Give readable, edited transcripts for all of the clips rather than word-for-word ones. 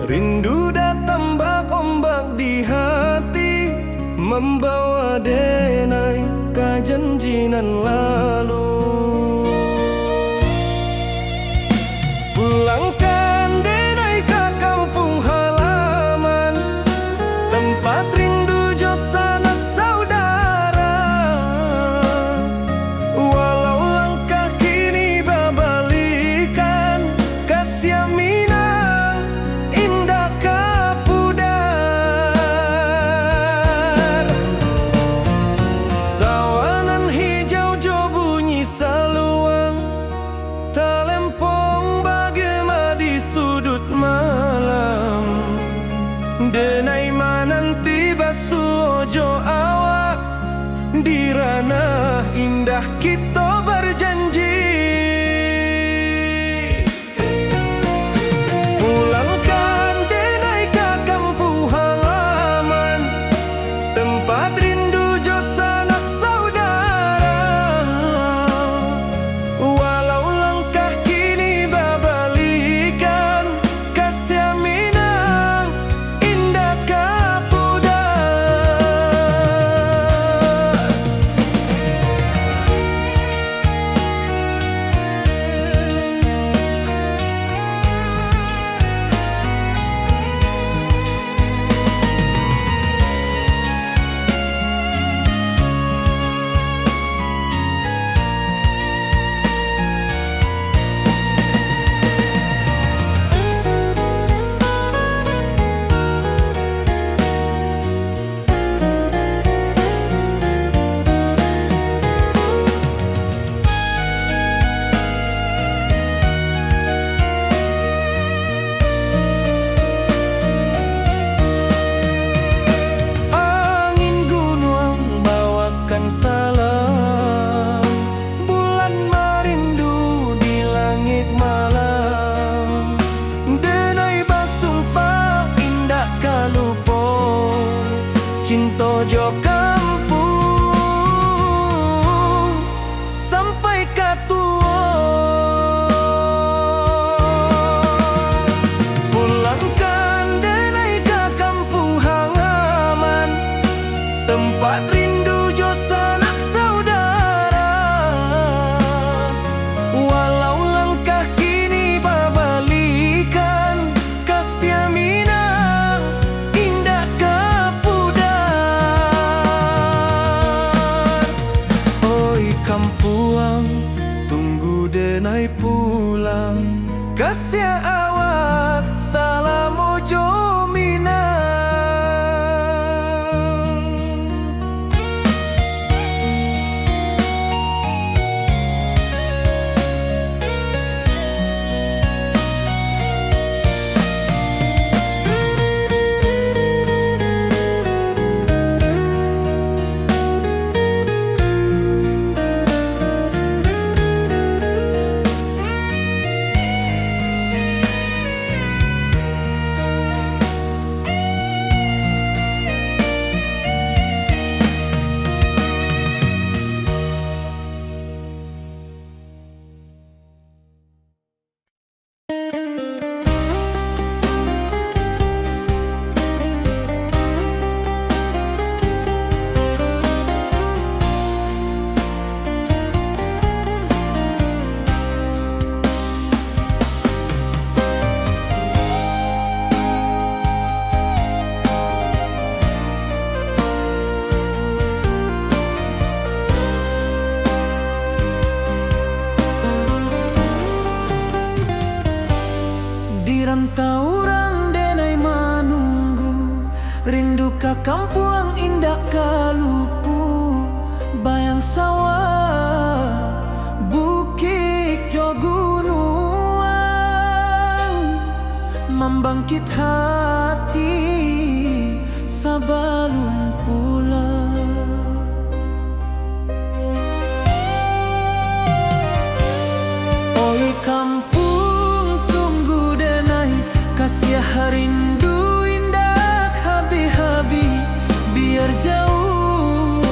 Rindu datang ombak di hati, membawa denai kejanjian lalu. Pulangkan denai ke kampung halaman, tempat rindu jo sanak saudara. Walau langkah kini babalikan, kasih Minang indah kapudar. Sawanan hijau jo bunyi saluang, talempong bagema di sudut malam. Denai mananti basuh ojo awak, di ranah indah kita berjanji. Pulangkan denai ke kampung halaman, tempat rindu jo sanak saudara. Walau langkah kini babalikan, kasih Minang indah kapudar. Angin gunung bawakan salam, bulan merindu di langit malam. Denai basumpah indah kalupo, cinta jo kampung sampai katua. Pulangkan denai ke kampung halaman, tempat rindu jo sanak saudara. Walau langkah kini babalikan, kasih Minang indah kapudar. Oi kampuang, tunggu denai pulang, kasih awak salam ojo Minang. Dirantauran denai manunggu, rindu ka kampuang indah kalupu. Bayang sawah, bukit jo gunung, membangkit hati sabalun pulang. Oi kampung, tunggu denai kasih rindu indah habi-habi. Biar jauh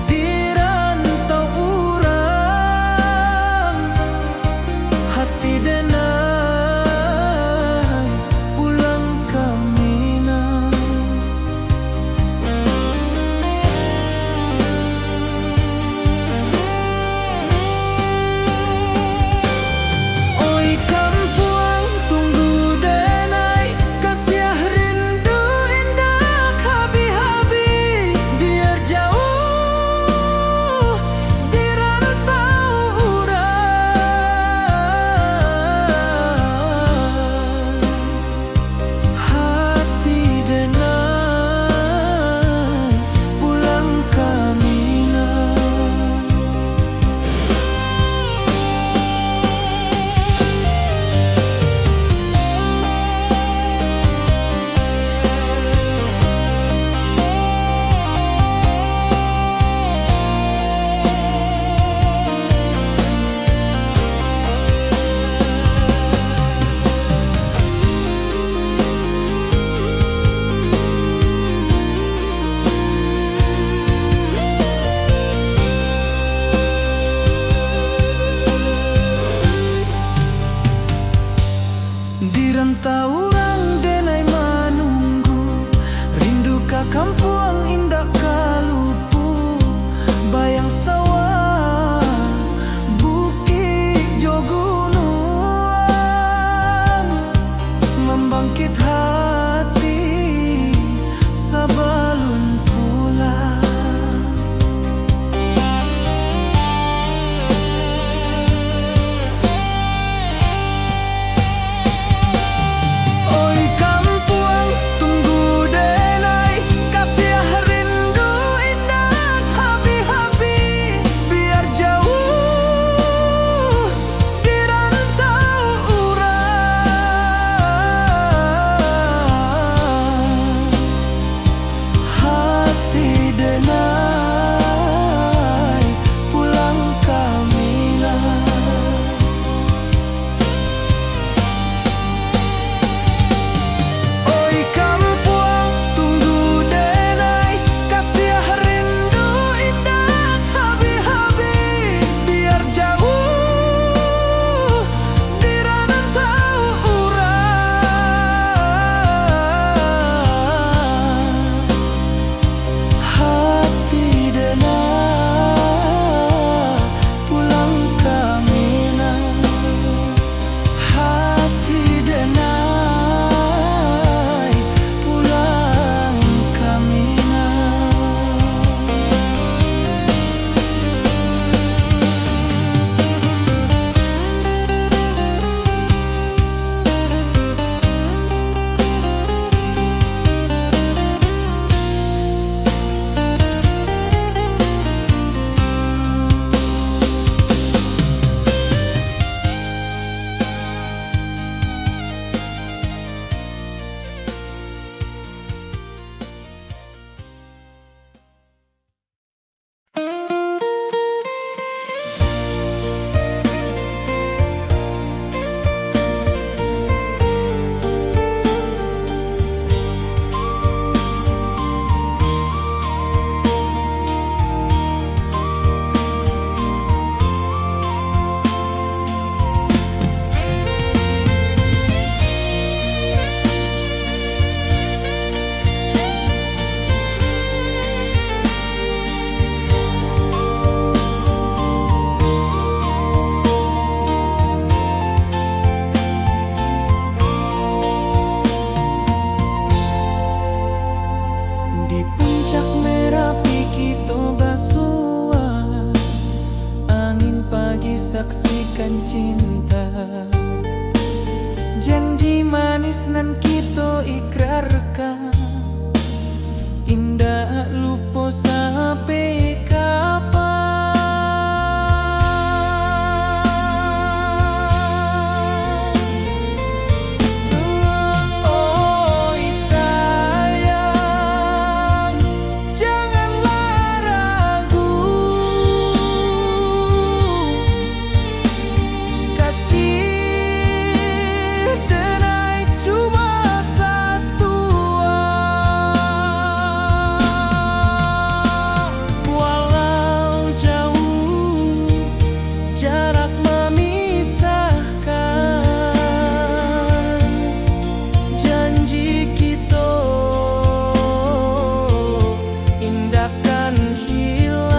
dirantau urang, hati denai pulang menyatakan cinta. Janji manis nan kita ikrarkan, indah lupa sampai kapan. Oi sayang, janganlah ragu, kasih denai cuma satu. Walau jauh jarak memisahkan, janji kita indahkan hilang.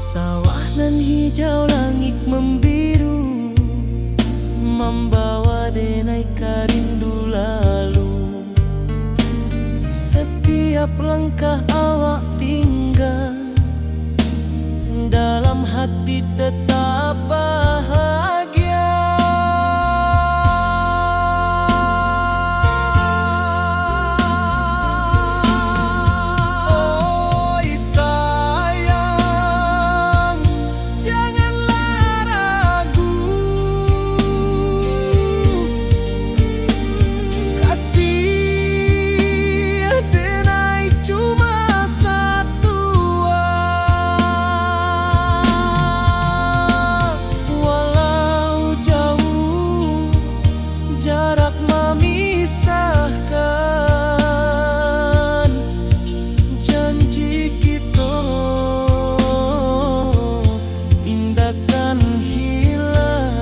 Sawah nan hijau, langit membiru, membawa denai karindu lalu. Setiap langkah awak tinggal, dalam hati tetap bahagia. Oi sayang, janganlah ragu, kasih denai cuma satu. Walau jauh jarak memisahkan, janji kita indahkan hilang.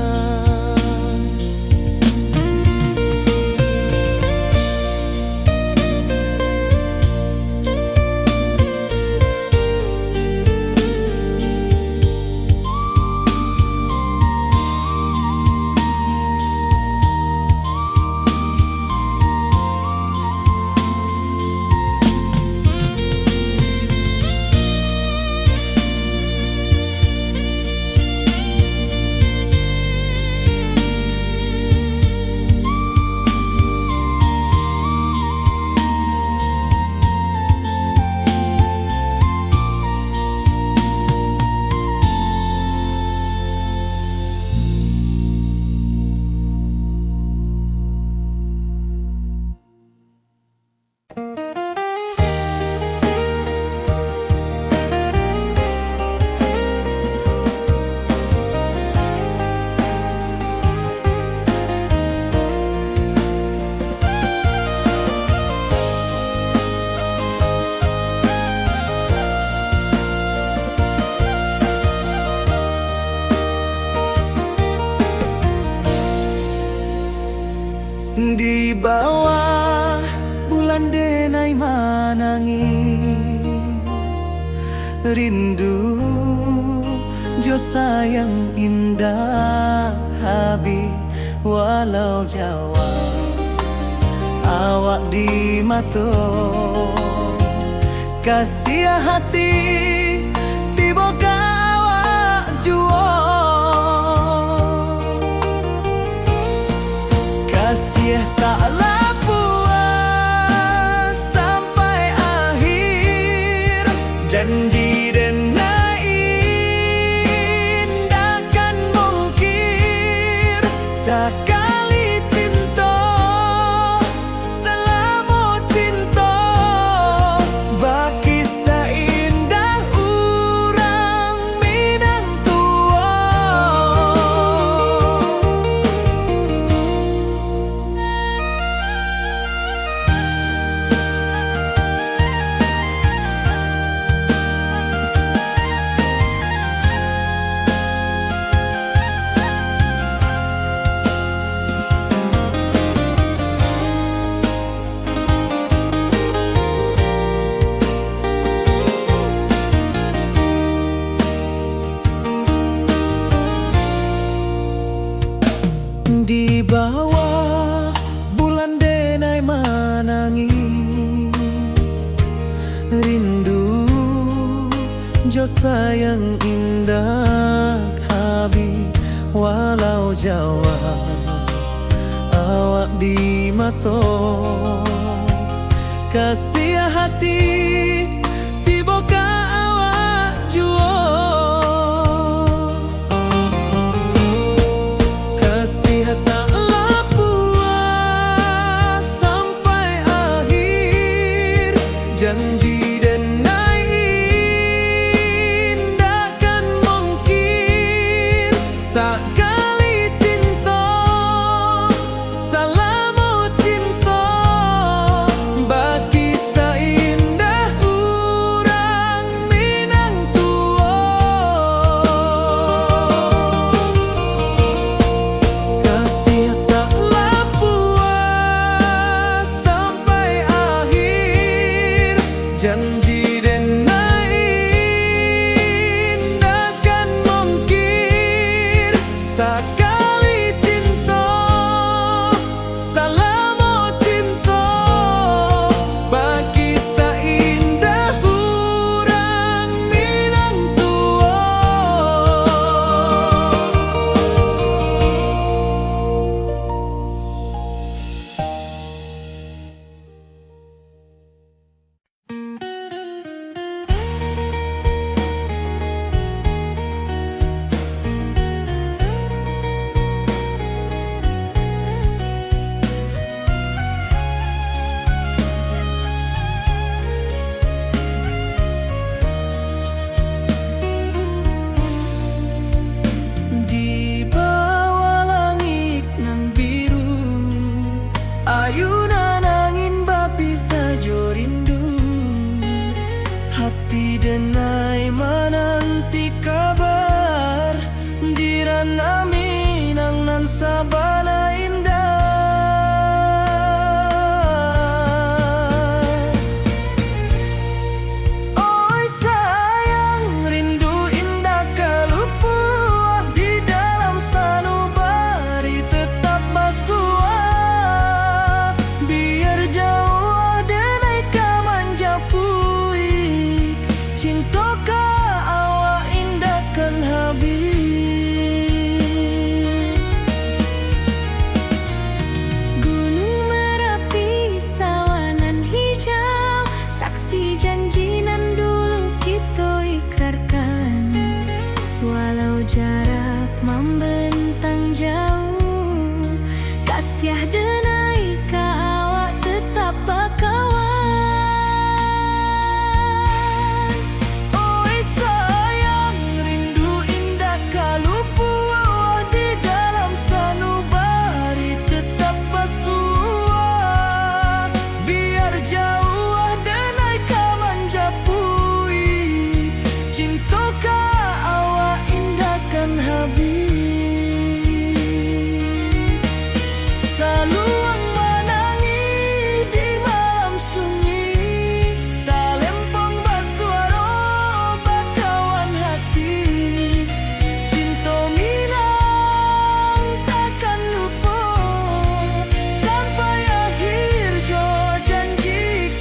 Di bawah bulan denai manangi, rindu jo sayang indah habi. Walau jauh awak di mata, kasih hati tiba awak jua. Kasih taklah puas sampai akhir, janji denai indahkan mungkir. Sekali cinta selama cinta, baki seindah urang Minang tua. mato kasih hati tiba ka awak juo kasih tak puas sampai akhir janji dan indah kan mungkin sekali cinta salamu cinta bagi seindah urang minang tua kasih taklah puas sampai akhir janji dan indah kan mungkin sekali cinta salamu cinta bagi seindah urang minang tua. Di bawah langit nan biru ayunan angin bapi sajo rindu hati denai menanti kabar dirana minang nan sabana indah oi sayang rindu indah kalupua di dalam sanubari tetap basua biar jauh denai ka manjapui cinta ka awak indah kan habis Gunung Merapi sawanan hijau saksi janji nan dulu kita ikrarkan walau jarak membentang jauh kasih denai ka awak tetap bakawan oi sayang rindu indah kalupua di dalam sanubari tetap basua biar jauh denai ka manjapui cinta ka awak indah kan habis saluang menangi di malam sunyi talempong basuaro bakawan hati cinta minang takkan lupa sampai akhir jo janji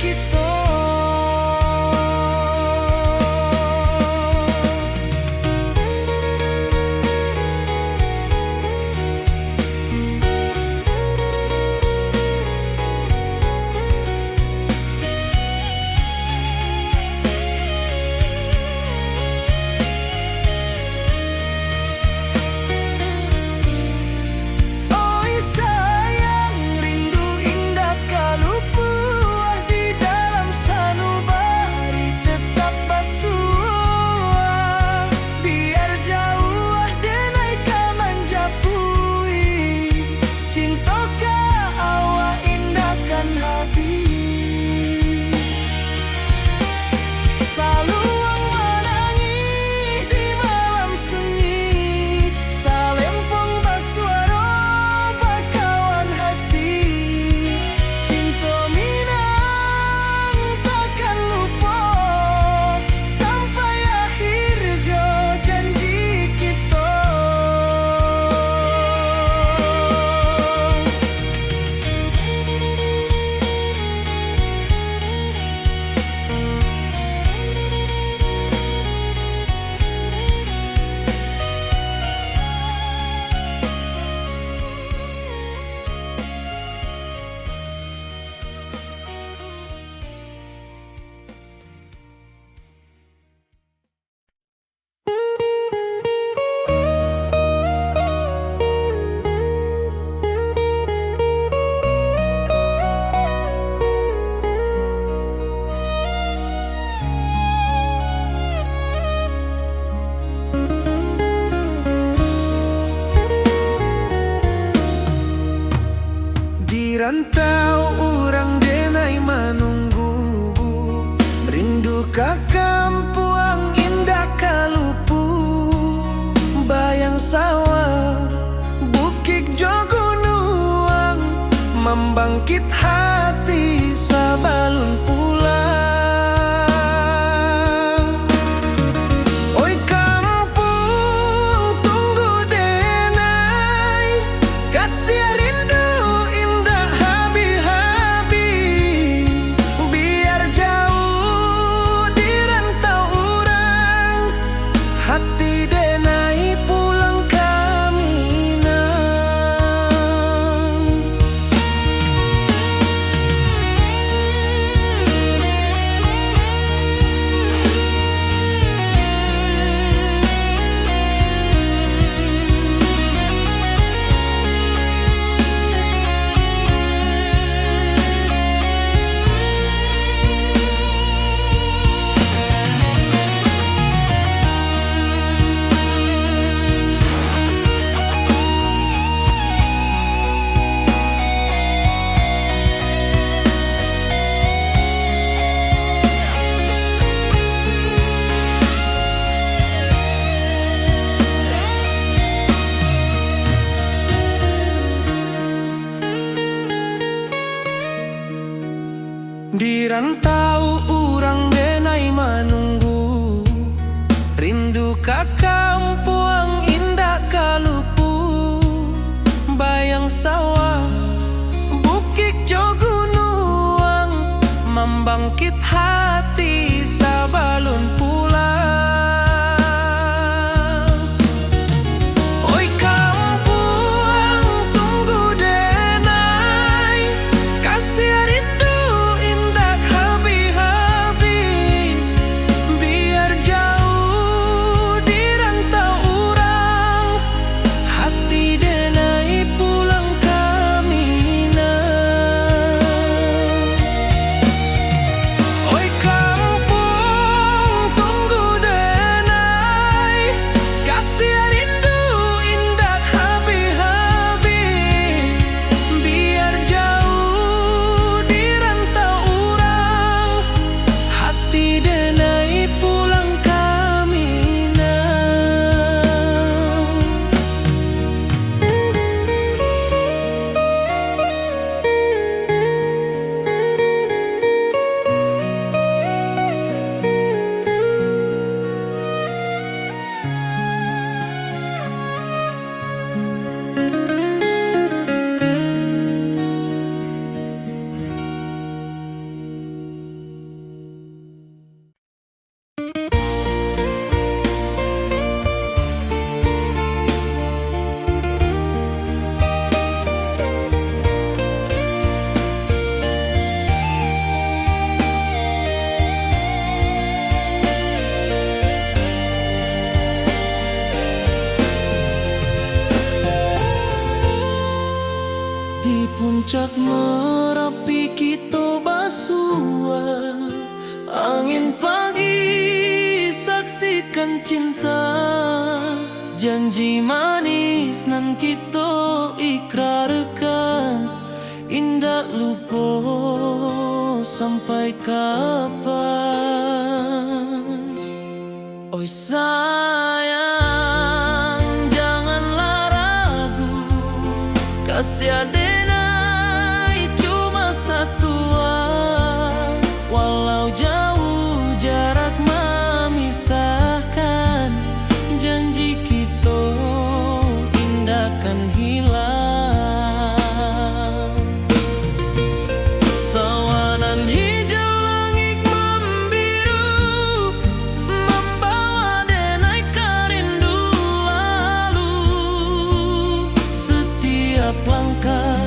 ka kampuang indah kalupu, bayang sawah bukit jogunuang, membangkit hati sabalun pulang. Oi kampung tunggu denai, kasih rindu indah habi-habi, biar jauh di rantau orang, hati denai pulang kami nang. Di rantau urang denai manunggu, rindu ka kampuang indah kalupu, bayang sawah bukit jogunuang, membangkit hati sabalun pulang. Oi kampuang tunggu denai, kasih rindu di puncak Merapi kita basua, angin pagi saksikan cinta, janji manis nan kita ikrarkan, indah lupa sampai kapan. Oi sayang janganlah ragu, kasih denai cuma satuan, walau jauh jarak memisahkan, janji kita indah kan hilang. Sawanan hijau langit membiru, membawa denai kerindu lalu, setiap langkah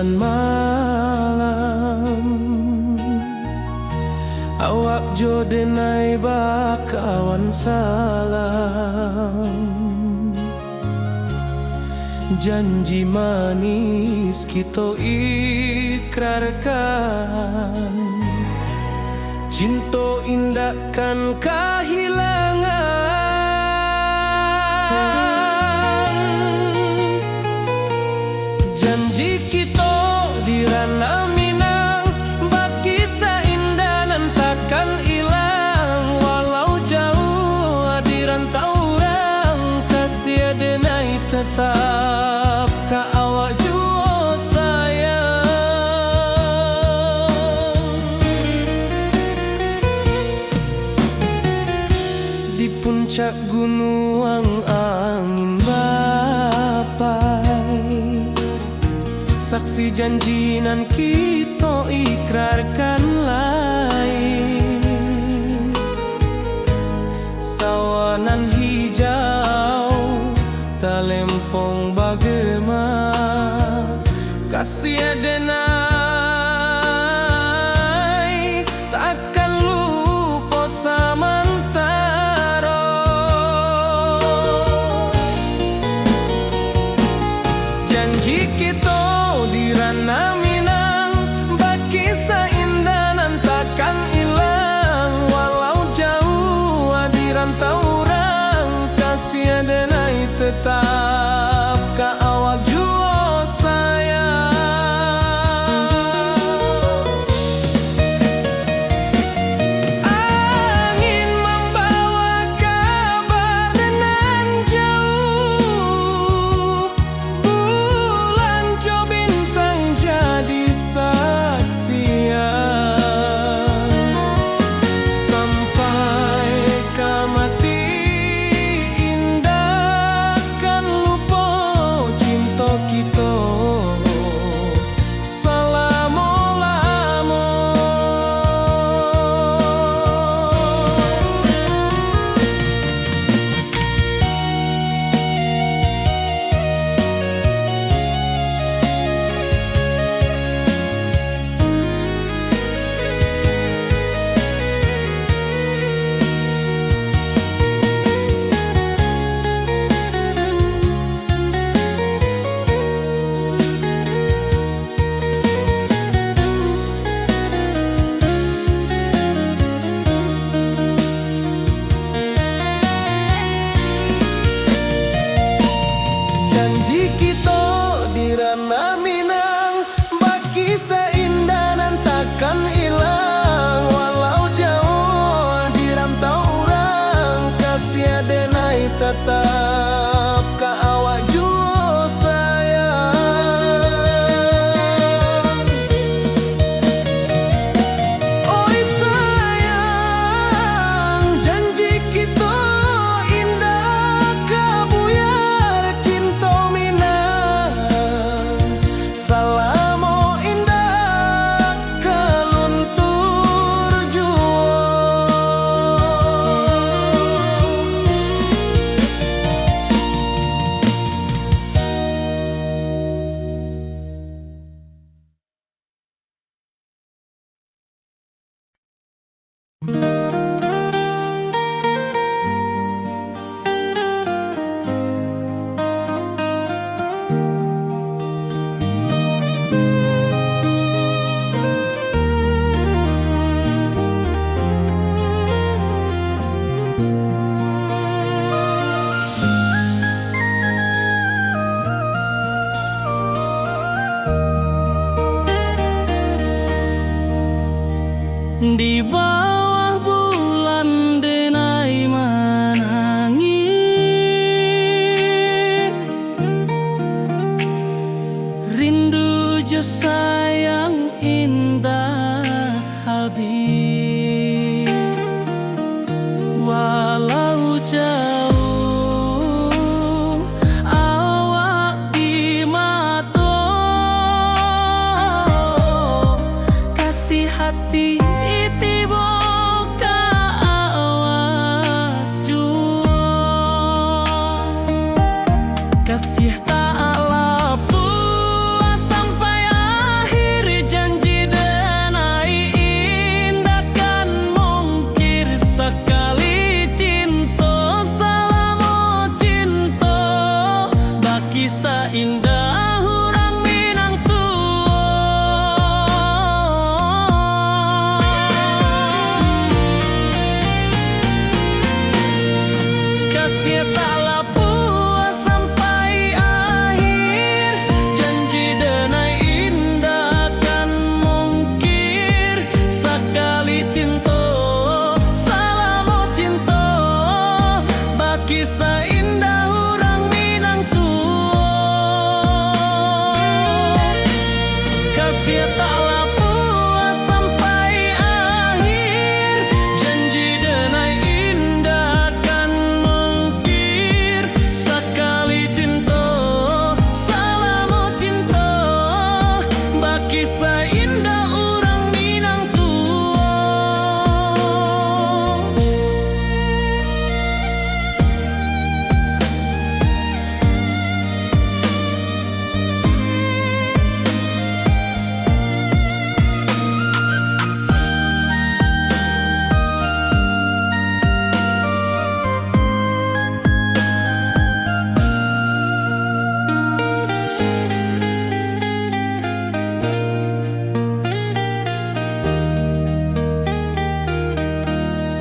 bulan malam, awak jo denai bakawan salam. Janji manis kita ikrarkan, cinta indahkan kehilangan. Janji kita di ranah Minang, bakisah indah nan takkan hilang. Walau jauh di rantau orang, kasih denai tetap ka awak jua sayang. Di puncak gunung angin bapai, saksi janji nan kita ikrarkan lain. Sawanan hijau talempong bagema, kasih denai takkan lupa samantara. Janji kita di ranah Minang, bakisah indah nan takkan hilang. Walau jauh di rantau orang, kasih denai tetap ka awak jua sayang. Angin membawa kabar nan jauh, bulan jo bintang jadi saksian. Sampai ke mati indah kan lupa cinta kita selama-lama. Janji kita di ranah Minang, bakisah indah nan takkan hilang. Walau jauh di rantau orang, kasih denai tetap ka awak jua sayang. Oi sayang, janji kita indah kabuyar cinta Minang. Salamo indah keluntur jua. Di bawah bulan denai menangis, rindu jo sayang indah habis. Walau jauh awak di mata, kasih hati kasih tak lepas sampai indah urang Minang tua. Kasih taklah puas sampai akhir, janji denai indah kan mungkir. Sekali cinta salamu cinta, kisah indah urang Minang tua. Kasih taklah puas sampai akhir, janji denai indah kan mungkir. Sekali cinta salamu cinta, kisah indah urang Minang tua.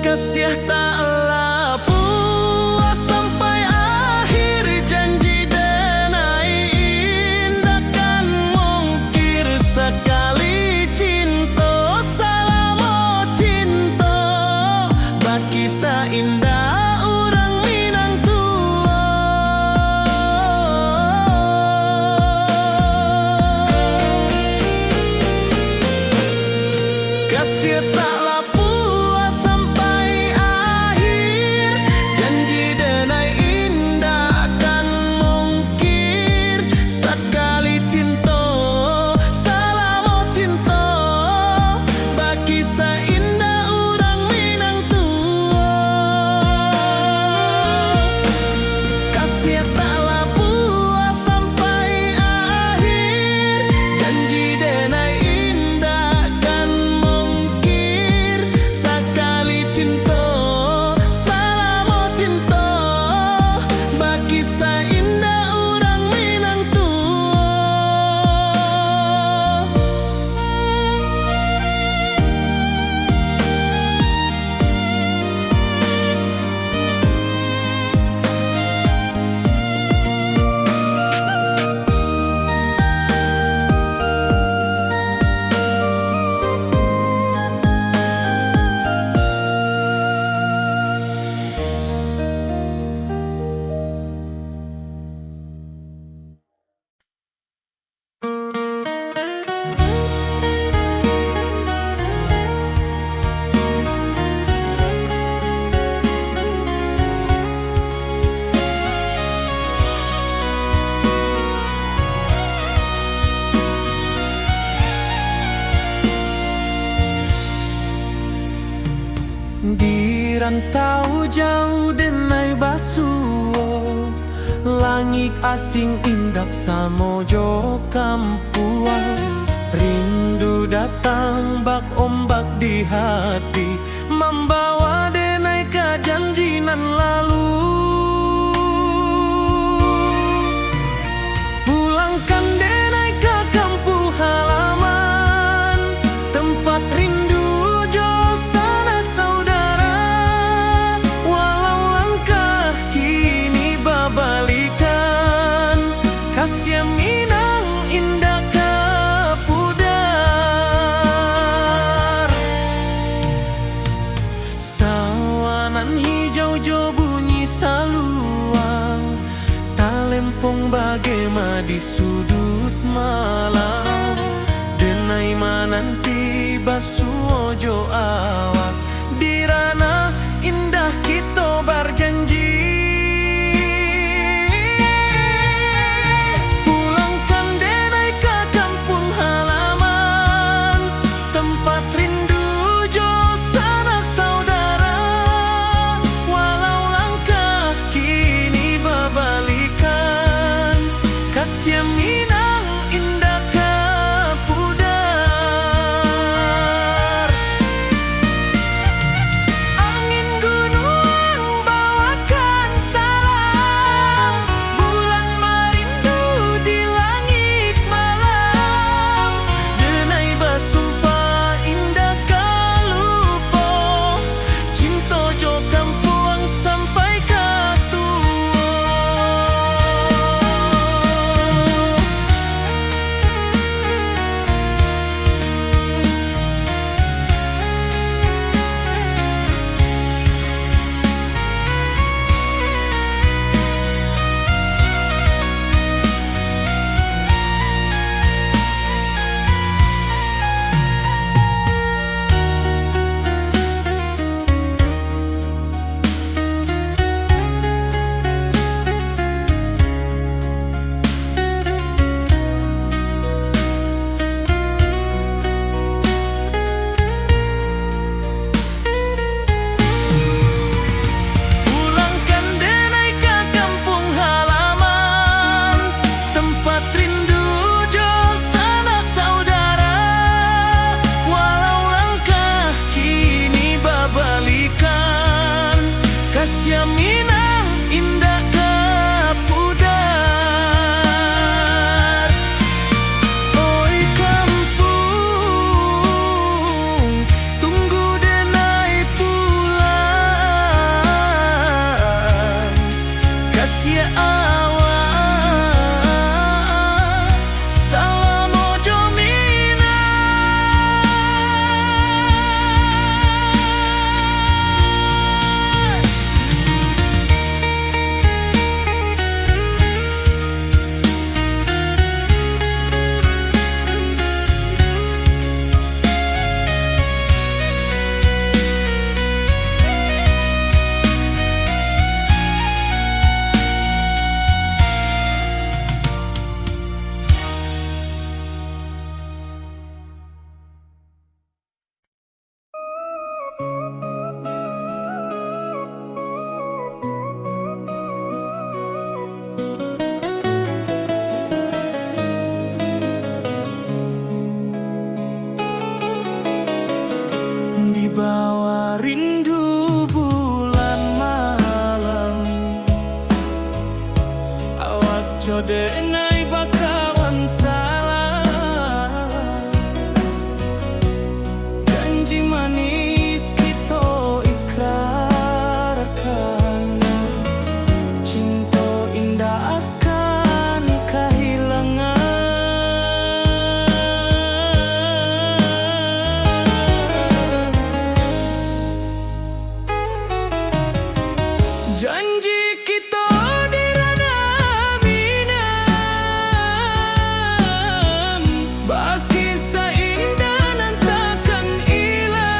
Kasih taklah puas sampai akhir, janji denai indah kan mungkir. Sekali cinta salamu cinta, kisah indah urang Minang tua. Kasih taklah puas sampai akhir, janji denai indah kan mungkir. Sekali cinta salamu cinta, kisah indah urang Minang tua. Kasih taklah puas sampai akhir, janji denai indah kan mungkir. Sekali cinta salamu cinta, kisah indah urang Minang tua. Di rantau jauh denai basuo, langit asing indak samojo kampuan. Rindu datang bak ombak di hati, membawa denai ke janji nan lalu. Pulangkan denai ke kampung halaman, tempat rindu jo sanak saudara. Walau langkah kini babalikan, kasih Minang indah ke pudar. Sawanan hijau jo bunyi saluang, talempong bagema di sudut malam. Denai mananti basuo jo awak, di ranah indah kita berjanji. Pulangkan denai ke kampung halaman, tempat rindu jo sanak saudara. Walau langkah kini babalikan, kasih Minang indah ke pudar. Angin gunung bawakan salam, bulan merindu di rindu bulan malam. Awak jode nai bakawan salah, janji manis kita ikrarkan, cinta indah akan kehilangan. Janji kita di ranah minang, baki seindah nan takkan hilang.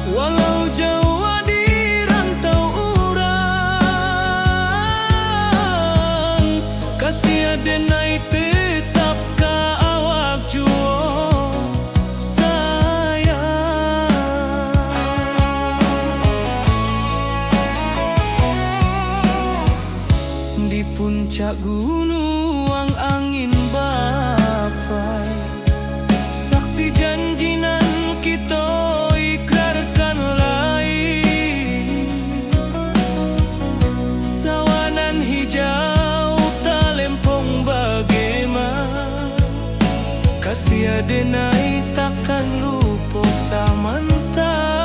Walau jauh di rantau urang, kasih adenai tetap ka awak juo sayang. Di puncak gunung angin bapai, saksi janji nan kita ikrarkan lain. Sawanan hijau talempong bagaimana, kasih adenai takkan lupa samantara.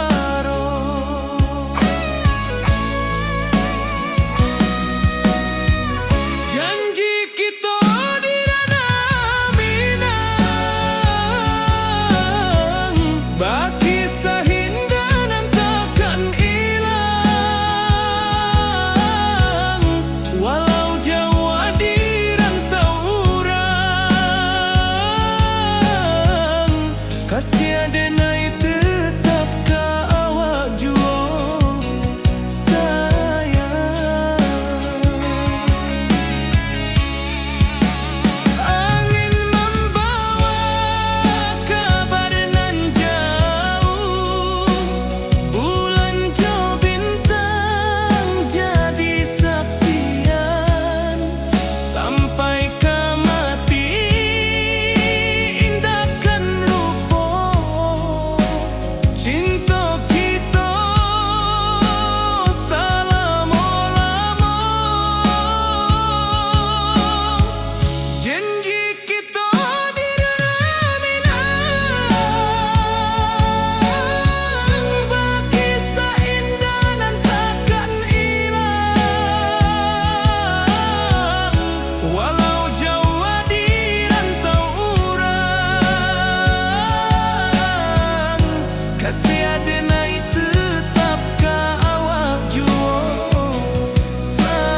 Janji kita di ranah minang, baki sahindah nan takkan hilang. Walau jauh di rantau urang, kasih adenai tetap ka awak juo sayang. Angin membawa kabar nan jauh, bulan jo bintang jadi saksian. Sampai ke mati indahkan lupa, cinta kita selama-lama. Janji kita di ranah minang, baki seindah nan takkan hilang. Walau jauh di rantau urang, kasih adenai tetap ka awak juo sayang.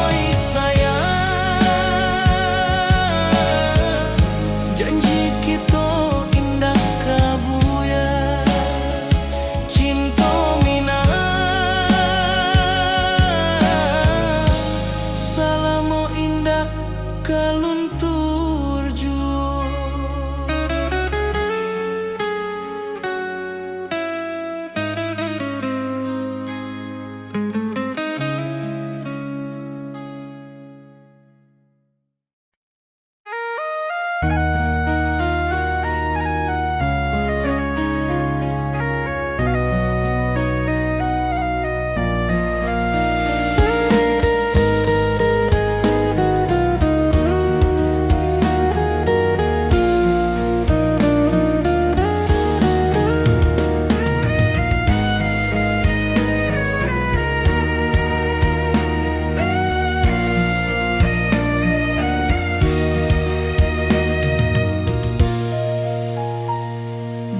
Oi sayang, janji kita indah kabuya, cinta minang, salamo indah kaluntur juo.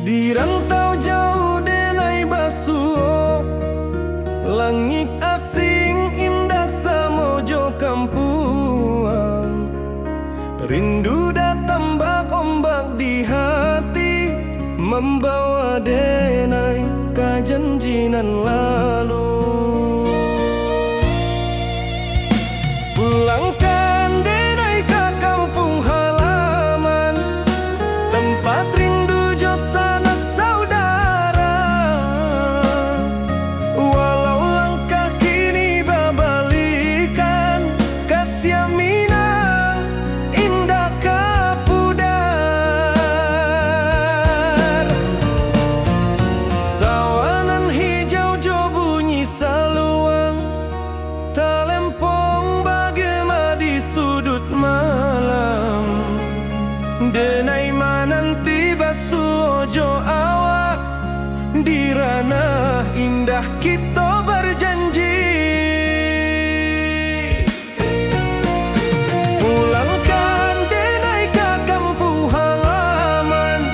Di rantau jauh denai basuh, langit asing indah samojo kampuang. Rindu datang bak ombak di hati, membawa denai ka janjinan lalu. Pulangkan denai ke kampung halaman, tempat rindu jo sanak saudara. Walau langkah kini babalikan, kasih minang di ranah indah kita berjanji. Pulangkan denai ke kampung halaman,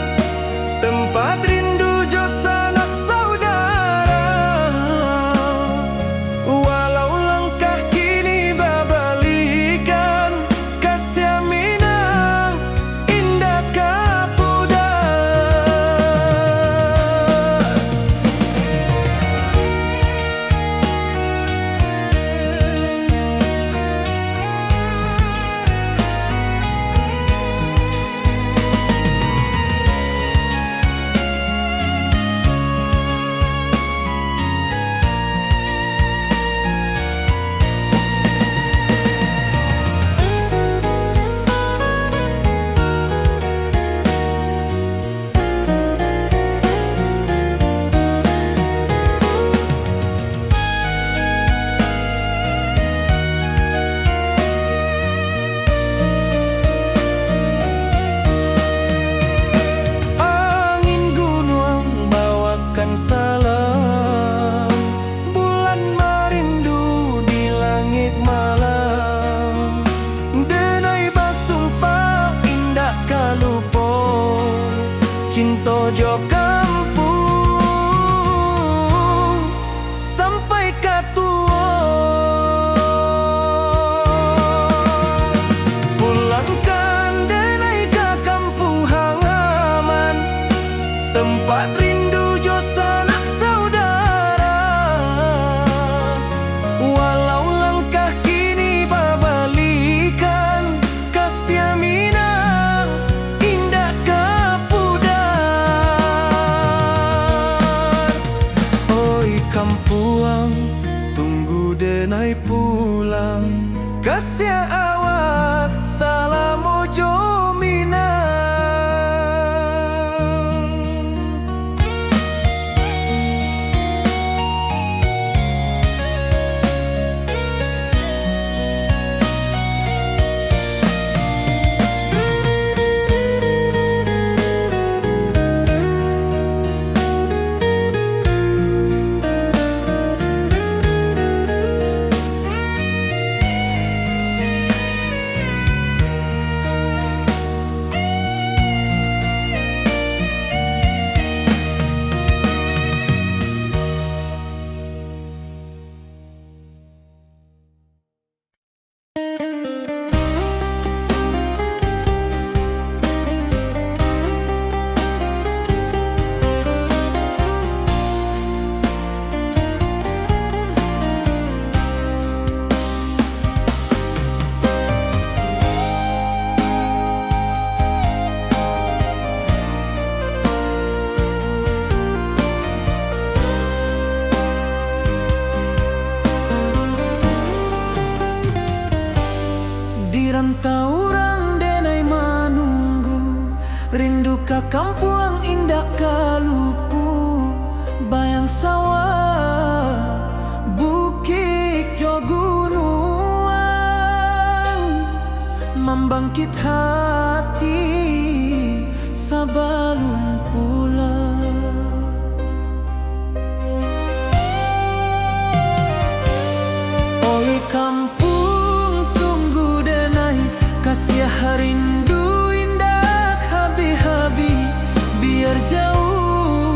tempat rindu jo sanak saudara. Walau langkah kini babalikan, kasih minang indah kapuda. Salam bulan merindu di langit malam, denai basumpah indah kalupo cinta jo kampung sampai katua. Pulangkan denai ke kampung halaman, tempat rindu sanak saudara. Walau langkah kini babalikan, kasih minang indah kapudar. Oi kampuang, tunggu denai pulang, kasih awak salam ojo minang. Dirantauran denai manunggu, rindu ka kampuang indah kalupu, bayang sawah bukit jo gunungan, membangkit hati sabalun pulang. Oi kampung, tunggu denai kasih rindu indah habi-habi, biar jauh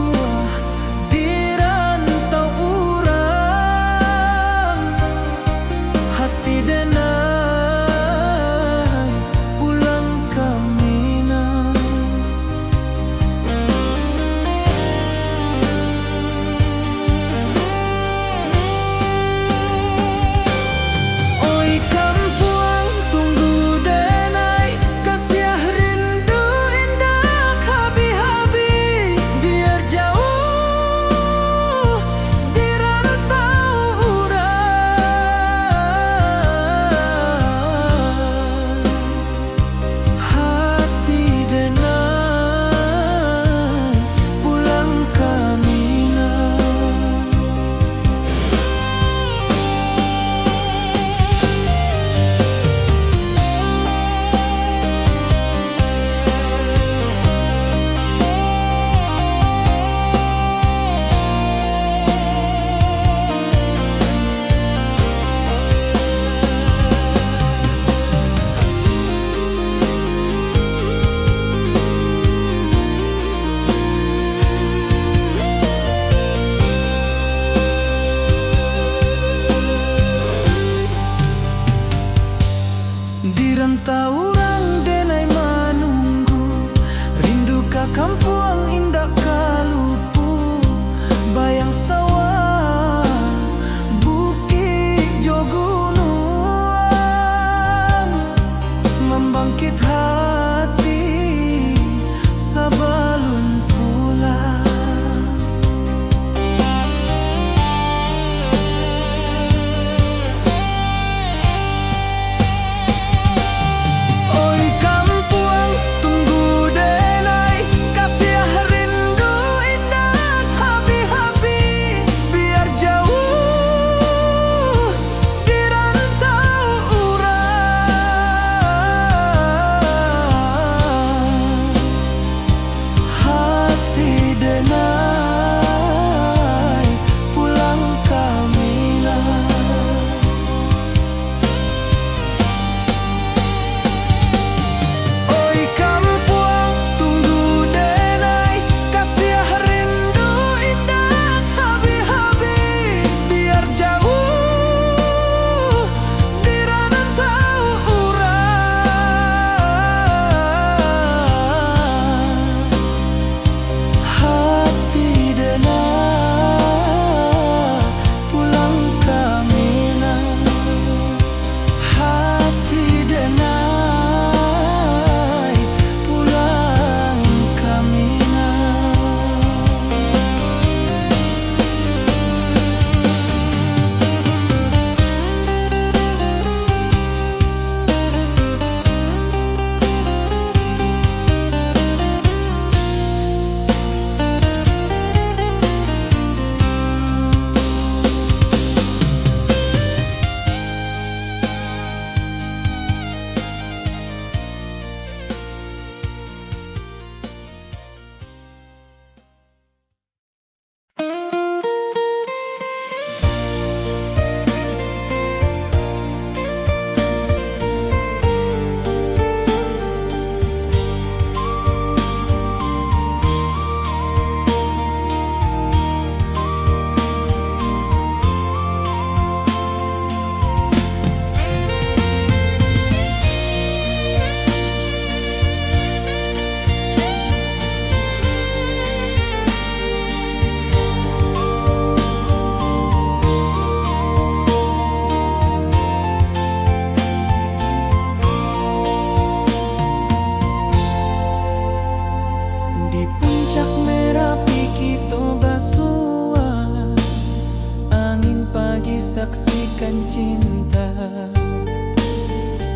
akan cinta.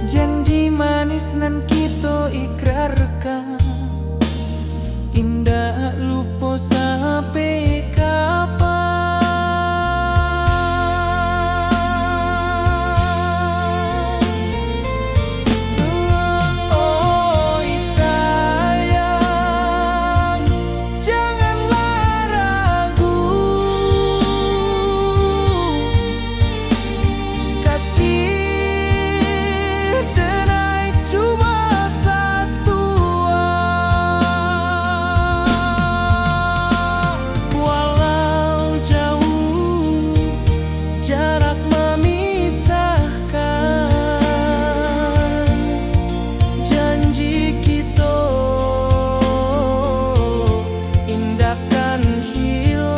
Janji manis nan kita ikrarkan, indah lupa sampai kapan. Oh sayang, janganlah ragu, kasih denai cuma satu. Walau jauh jarak memisahkan, janji kita indahkan hilang.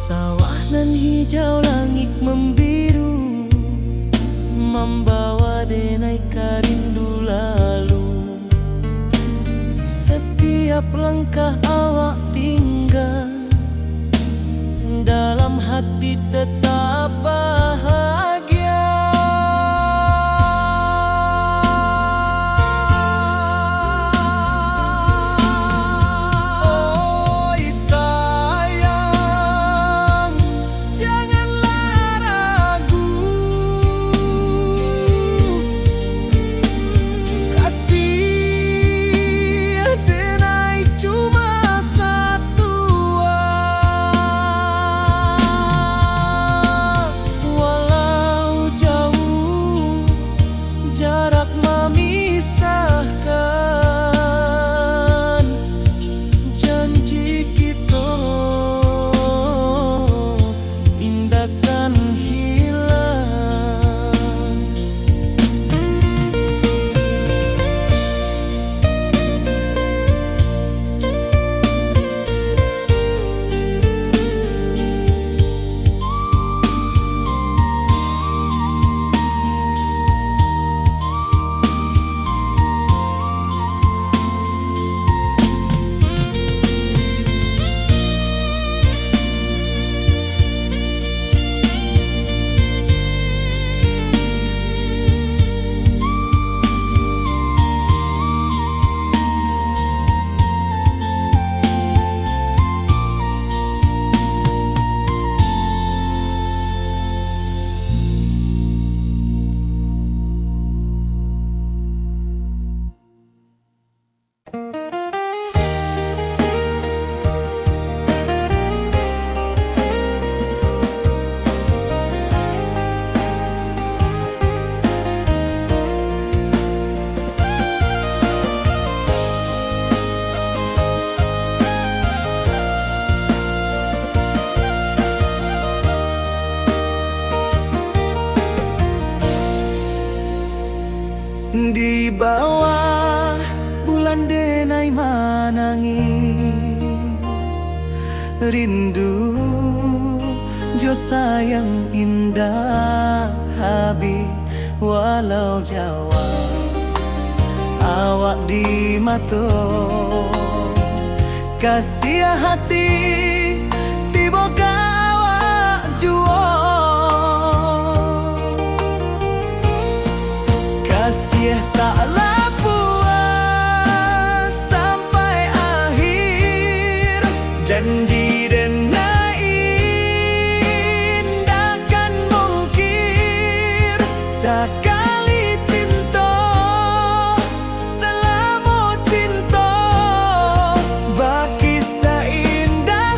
Sawah nan hijau, langit membiru, membawa denai rindu lalu. Setiap langkah awak tinggal, dalam hati tetap bahagia. Oh sayang, janganlah ragu, kasih denai cuma satu. Walau jauh jarak memisahkan, janji kita indahkan hilang. Di bawah bulan denai manangi, rindu jo sayang indah habi. Walau Jawa awak di mato, kasih hati tiba awak juo. Kasih taklah puas sampai akhir, janji denai indahkan mungkir. Sekali cinta selama cinta, baki seindah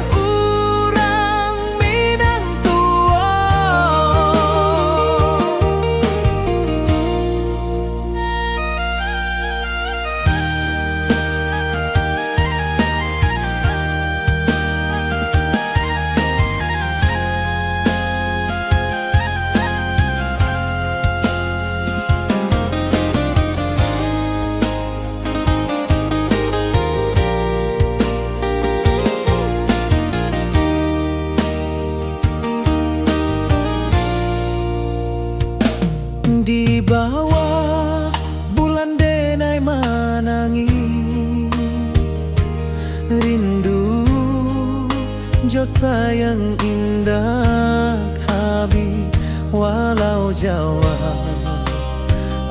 jo sayang indah habi walau Jawa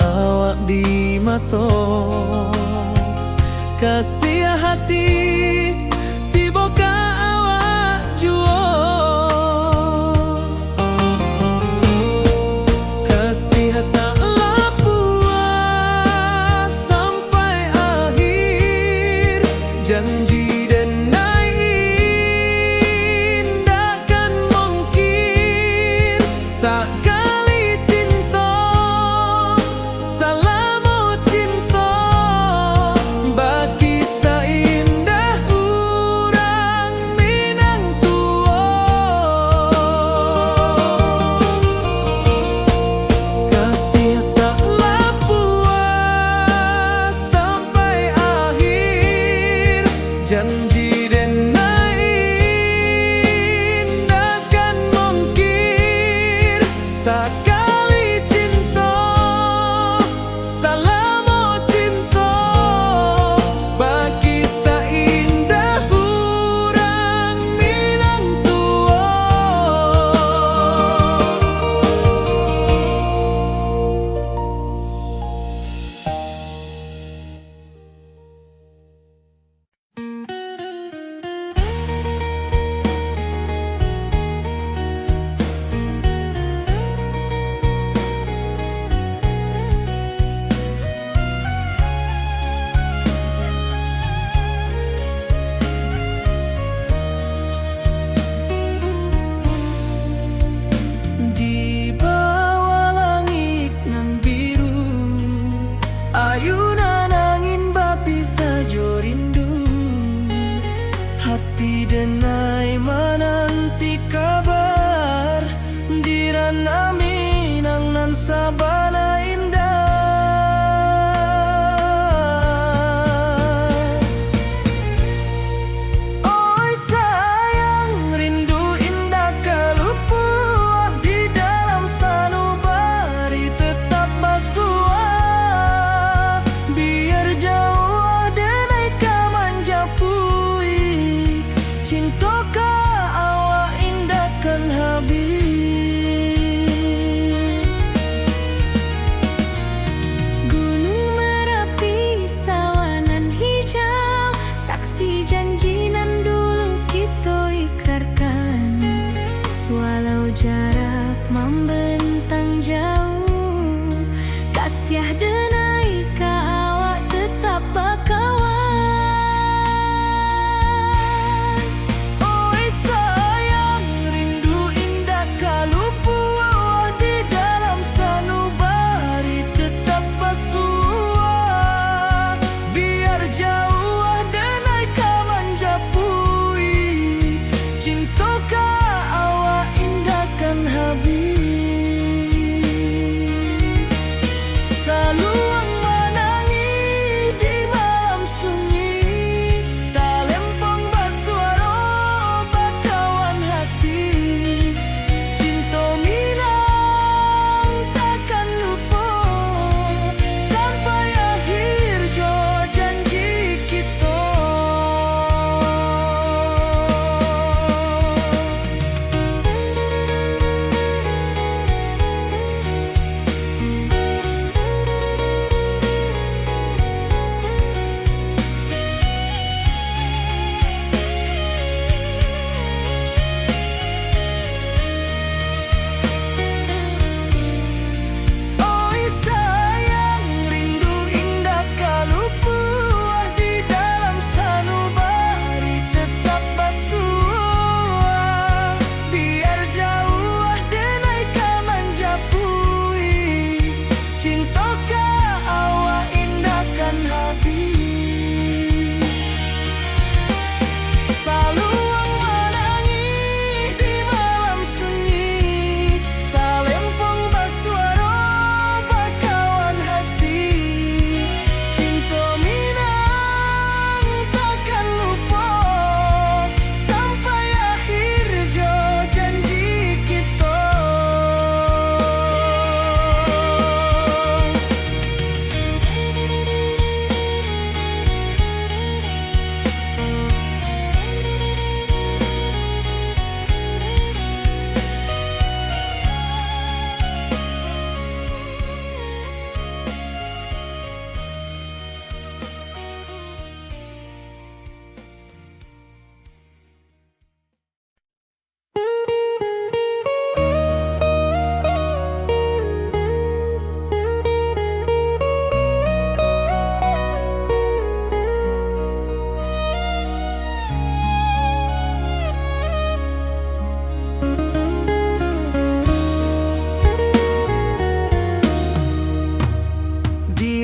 awak di mato kasih hati tiba ka awak juo kasih tak puas sampai akhir janji dan indah kan mungkin sekali cinta salamu cinta bagi seindah urang Minang tua kasih taklah puas sampai akhir janji dan indah kan mungkin sekali cinta salamu cinta bagi seindah urang Minang tua. Di bawah langit nan biru ayunan angin bapi sajo rindu hati denai menanti kabar di ranah Minang nan sabana indah oi sayang rindu indah kalupua di dalam sanubari tetap basua biar jauh denai ka manjapui cinta ka awak indah kan habis Gunung Merapi sawanan hijau saksi janji nan dulu kita ikrarkan walau jarak membentang jauh kasih denai ka awak tetap bakawan oi sayang rindu indah kalupua di dalam sanubari tetap basua biar jauh denai ka manjapui cinta ka awak indah kan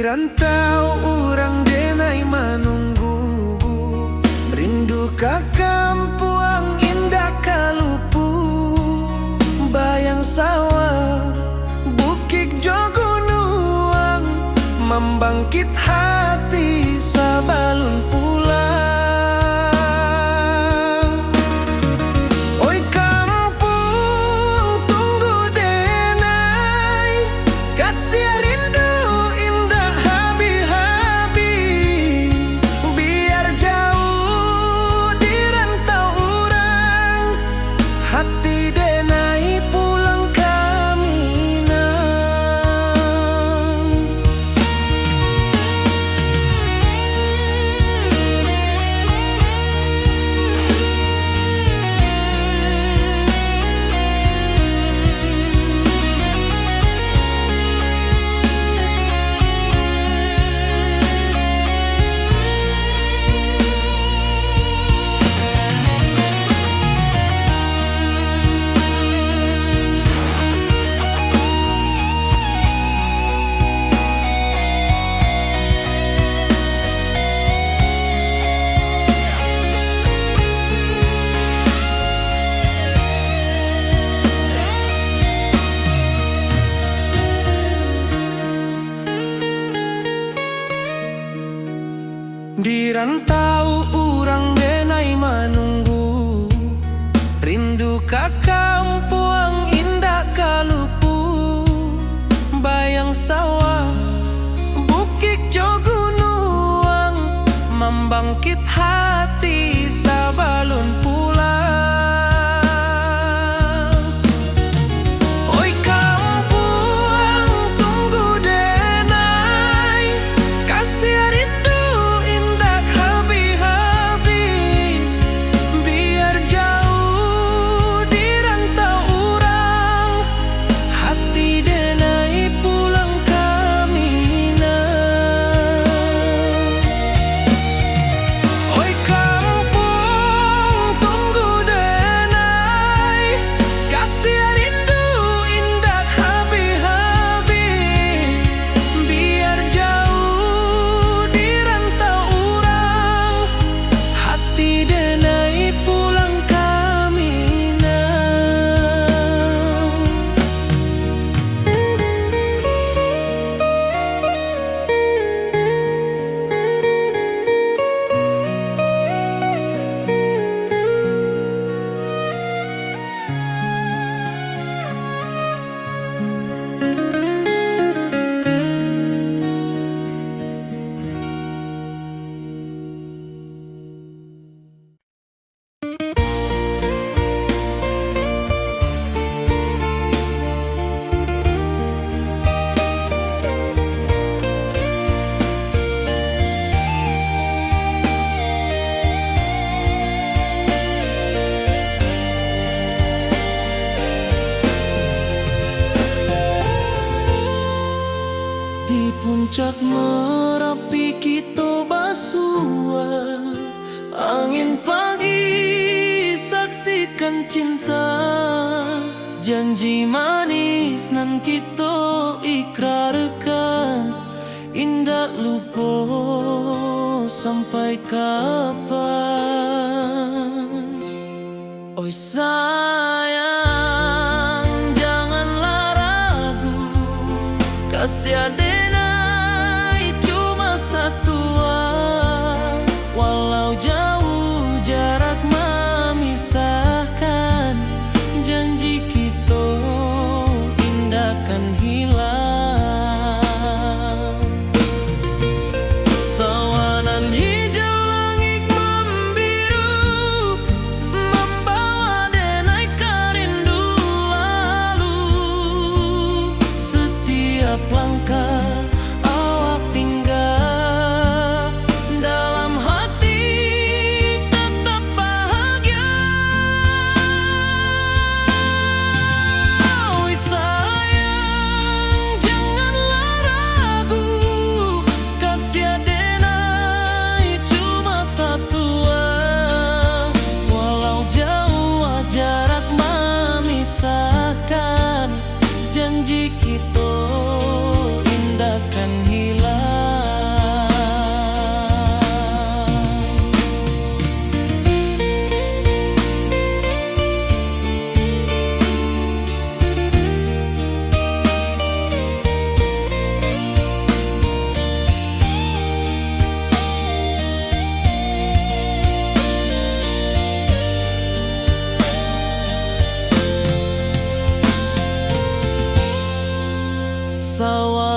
rantau orang denai menunggu, rindu ka kampung indah kalupu, bayang sawah bukit jogunuang, membangkit hati sabalun pulang. Oi kampung tunggu denai, kasih rindu indah habi-habi, biar jauh di rantau orang, hati denai pulang kami nang. Di rantau urang denai menunggu, rindu ka kampung indah kalupu, bayang sawah bukit jogunuang, membangkit hati sabalun pulang. Oi kampung tunggu denai, kasih rindu di puncak Merapi kita basua, angin pagi saksikan cinta, janji manis nan kita ikrarkan, indah lupa sampai kapan. Oi sayang janganlah ragu, kasih denai cuma satuan, walau jauh jarak memisahkan, janji kita indah kan hilang. Sawanan hijau langit membiru, membawa denai kerindu lalu, setiap langkah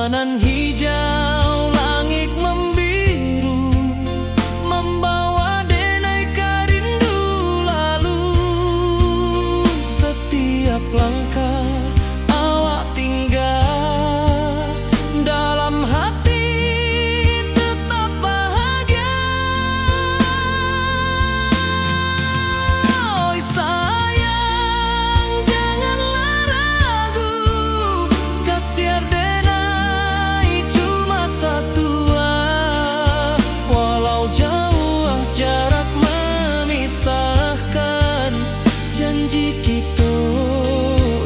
Sawanan hijau, langit membiru, membawa denai rindu lalu. Setiap langkah awak tinggal, dalam hati tetap bahagia. Oi sayang, janganlah ragu, kasih denai cuma satu. Walau jauh jarak memisahkan, janji kita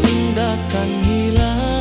indahkan hilang.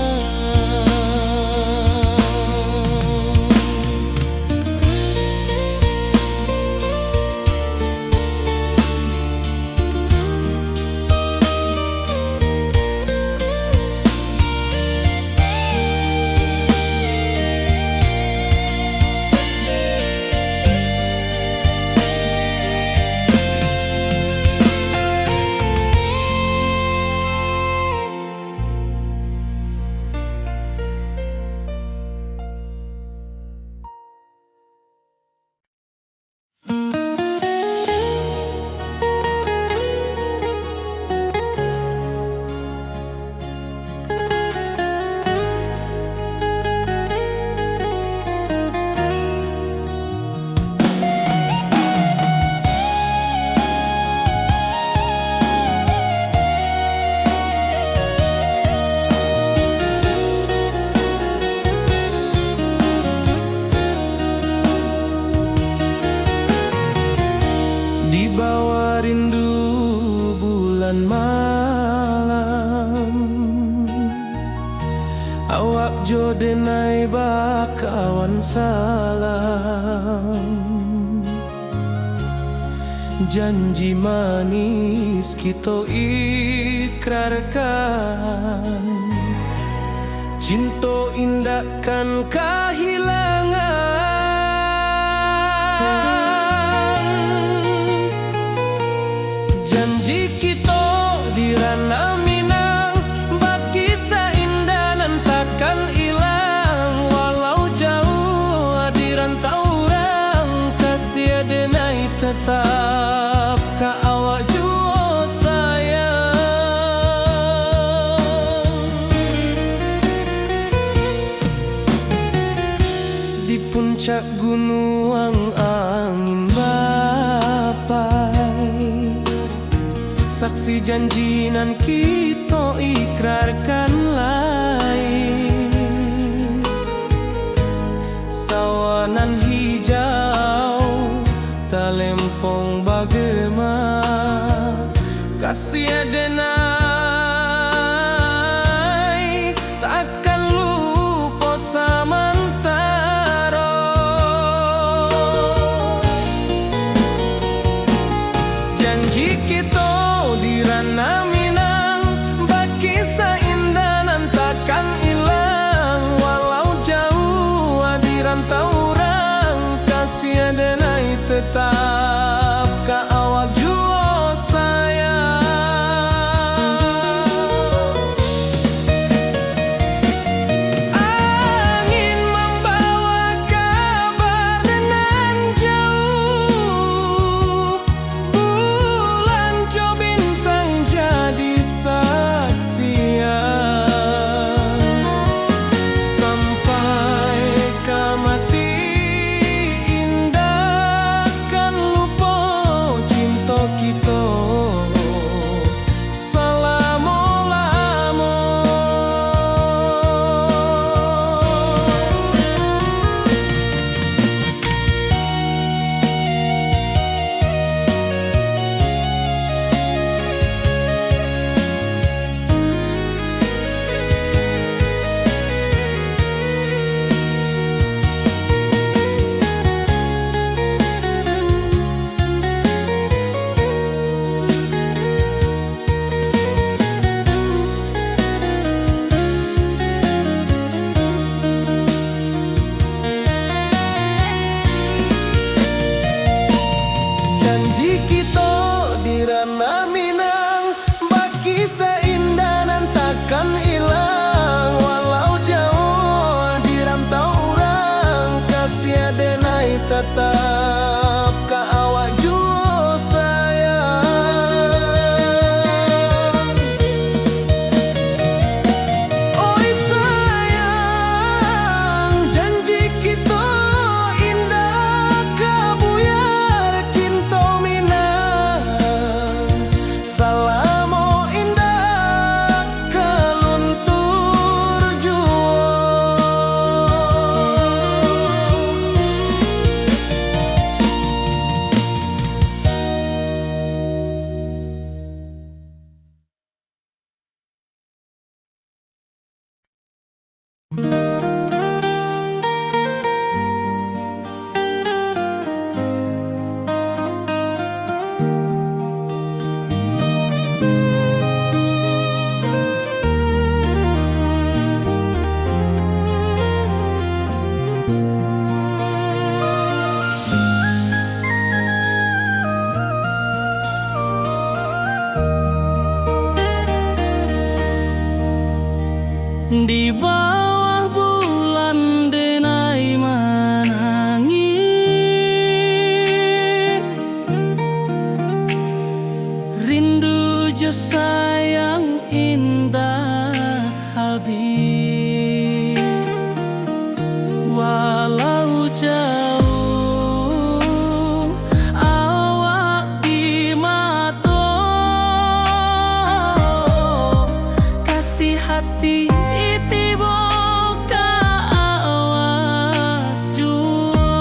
Di bawah rindu bulan malam, awak jo denai bakawan salam. Janji manis kita ikrarkan, cinta indahkan kehilangan. Janji kita di ranah Minang, bakisah indah nan takkan hilang. Walau jauh di rantau orang, kasih denai tetap ka awak jua sayang. Di puncak gunung angin bapai, saksi janji nan kita ikrarkan lain. Sawanan hijau talempong bagema, kasih denai takkan lupa samantara. Janji kita di ranah Minang, bakisah indah Di bawah bulan denai menangi, rindu jo sayang indah habis. Walau jauh awak di mata, kasih hati tiba ka awak jua.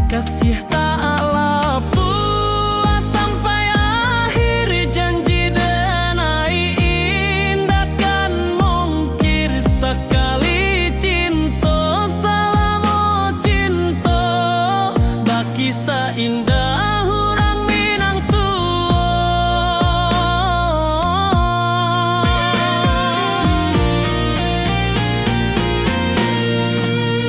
Kasih tak lepas sampai akhir, janji denai indah kan mungkir. Sekali cinta selama cinta, baki seindah orang Minang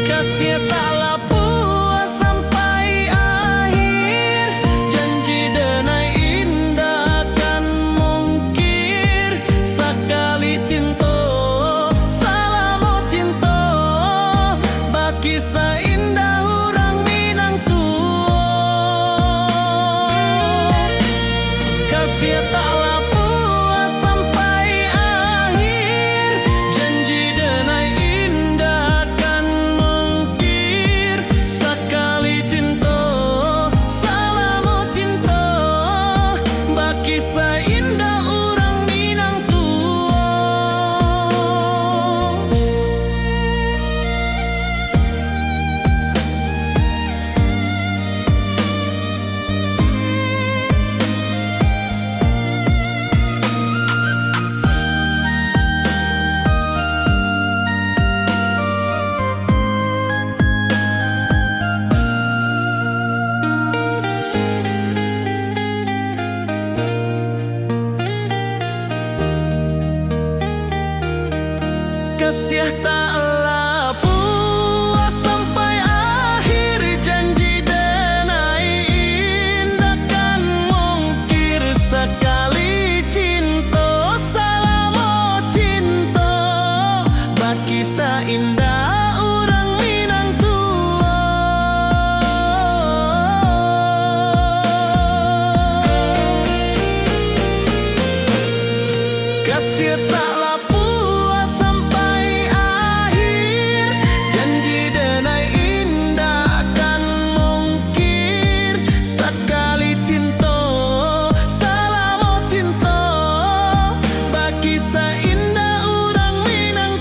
kasih taklah puas sampai akhir, janji denai indah kan mungkir. Sekali cinta selama cinta, baki seindah orang Minang kasih taklah puas sampai akhir, janji denai indah kan mungkir. Sekali cinta selama cinta, baki seindah orang Minang kasih taklah puas sampai akhir, janji denai indah kan mungkir. Sekali cinta selama cinta, baki seindah orang Minang kasih taklah puas sampai akhir, janji denai indah kan mungkir. Sekali cinta selama cinta, baki seindah orang Minang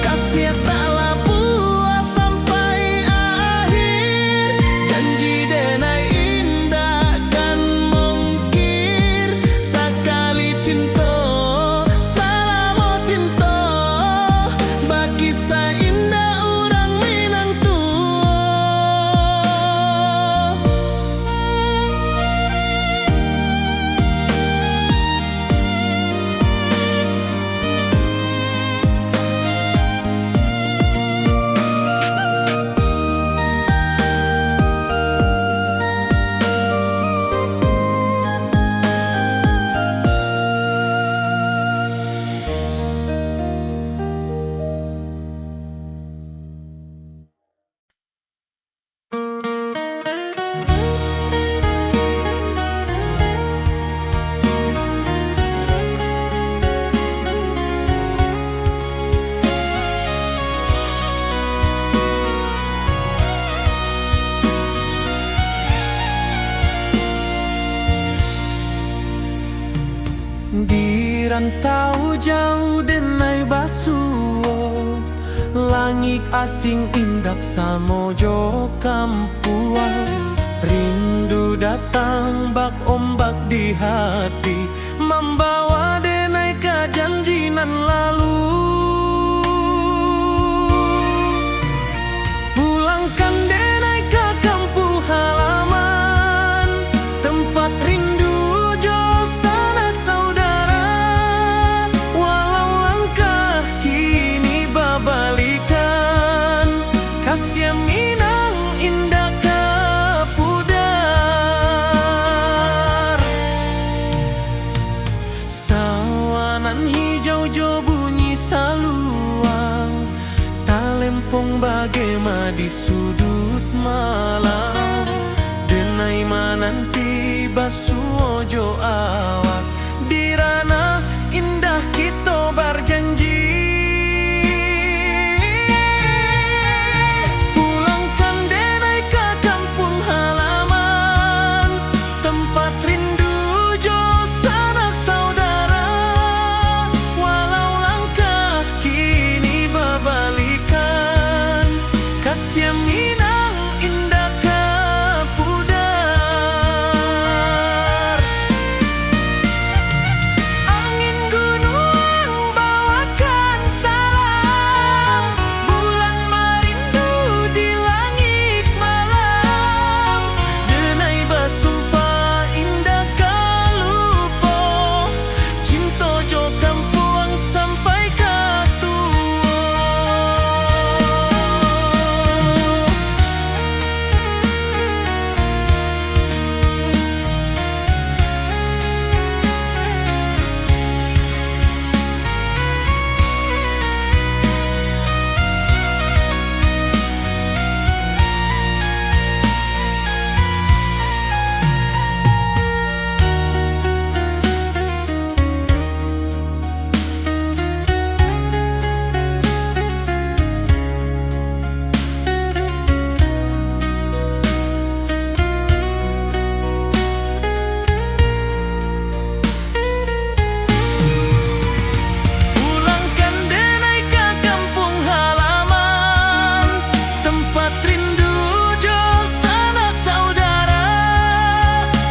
kasih taklah puas sampai akhir, janji denai indah kan mungkir. Sekali cinta selama cinta, baki seindah orang Minang di rantau jauh denai basuo, langit asing indak samojo kampuan. Rindu datang bak ombak di hati, membawa denai ke janji nan lalu. Pulangkan denai ke kampung halaman, tempat rindu jo sanak saudara. Walau langkah kini babalikan, kasih Minang indah ke pudar. sudut malam, denai mananti basuojo awak di ranah indah kita berjanji. Pulangkan denai ke kampung halaman, tempat rindu jo sanak saudara. Walau langkah kini berbalikan, kasih Minang indah ke pudar. Angin gunung bawakan salam, bulan merindu di langit malam. Denai basumpah indah kalupo, cinta jo kampung sampai ke tua. Pulangkan denai ke kampung halaman, tempat rindu jo sanak saudara.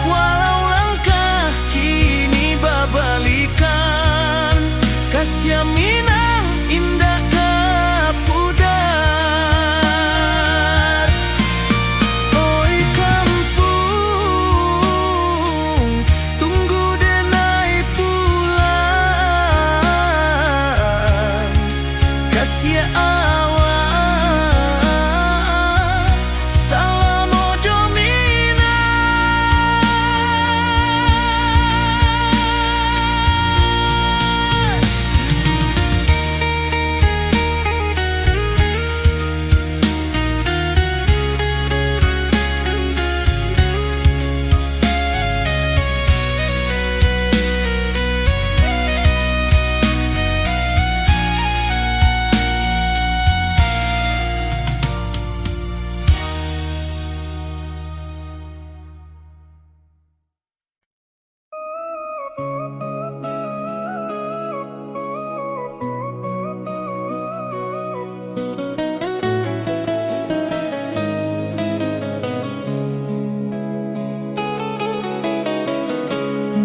Walau langkah kini berbalikan, kasih Minang indah ke pudar. Oi kampung, tunggu denai pulang, kasih awak salam ojo Minang.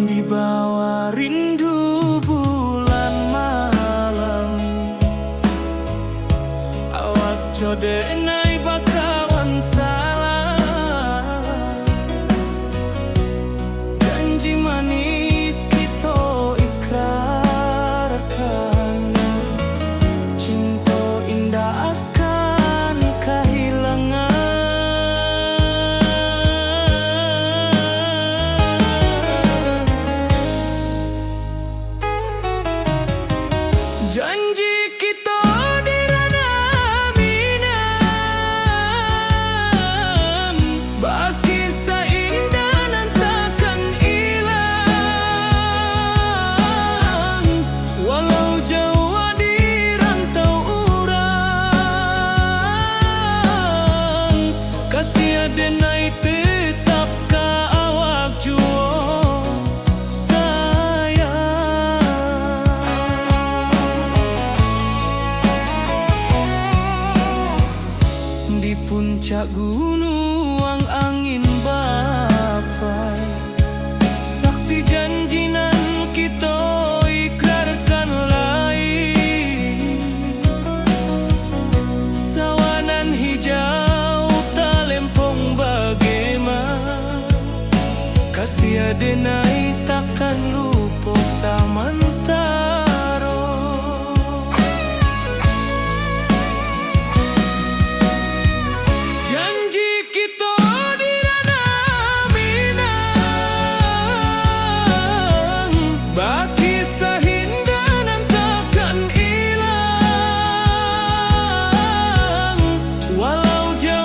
Di bawah rindu bulan malam, awak jo denai bakawan salam. Janji manis kita ikrarkan, cinta indah akan kehilangan. Janji kita di ranah Minang, baki seindah nan takkan hilang. Walau jauh di rantau urang, kasih denai tetap ka awak juo sayang. Di puncak gunung angin bapai, saksi janji nan kita ikrarkan lain. Sawanan hijau talempong bagaimana, kasih denai takkan lupa samantara. Janji kita di ranah Minang, baki sahindah nan takkan hilang. Walau jauh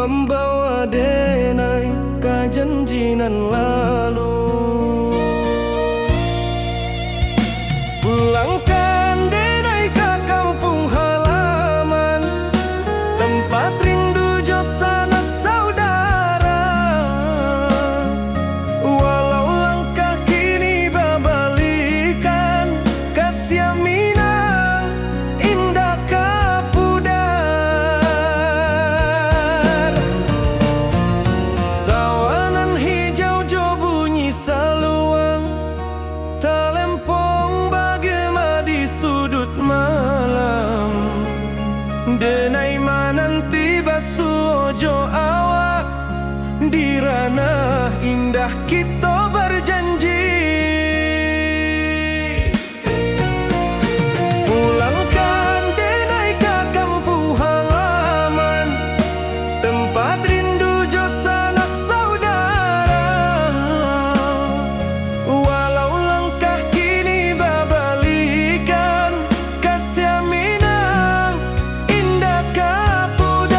membawa denai ke janjinan lalu. Pulangkan denai ke kampung halaman, tempat rindu jo sanak saudara. Walau langkah kini babalikan, kasih minang indah kapudar. Sawanan hijau jo bunyi saluang, talempong bagema di sudut malam. Denai mananti basuojo awak, di ranah indah kita berjanji. Pulangkan denai ke kampung halaman, tempat rindu jo sanak saudara. Walau langkah kini babalikan, kasih minang indah kapudar.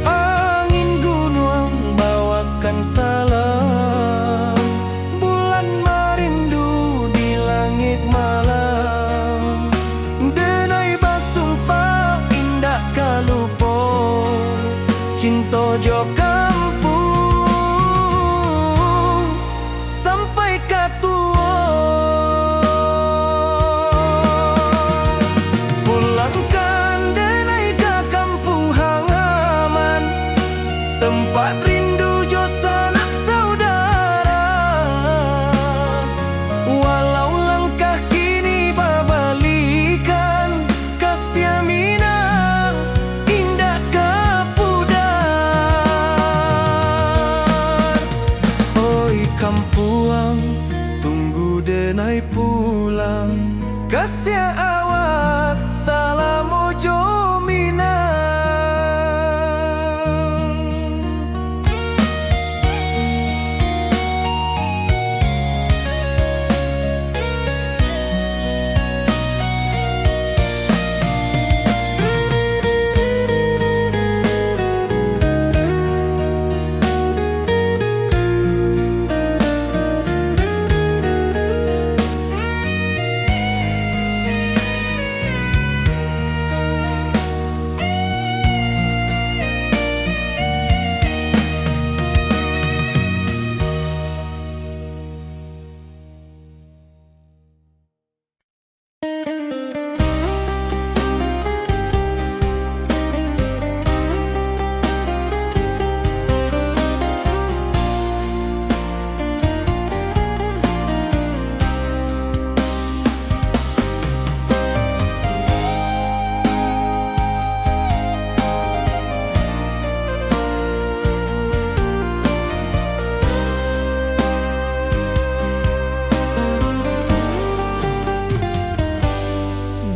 Angin gunung bawakan salam, bulan merindu di langit malam. Denai basumpah indah kalupo, cinta jo kampung sampai katua. Pulangkan denai ke kampung halaman, tempat rindu jo sanak saudara. Walau langkah kini babalikan, kasih minang indah kapudar. Oi kampuang, tunggu denai pulang, kasih awak salam ojo minang.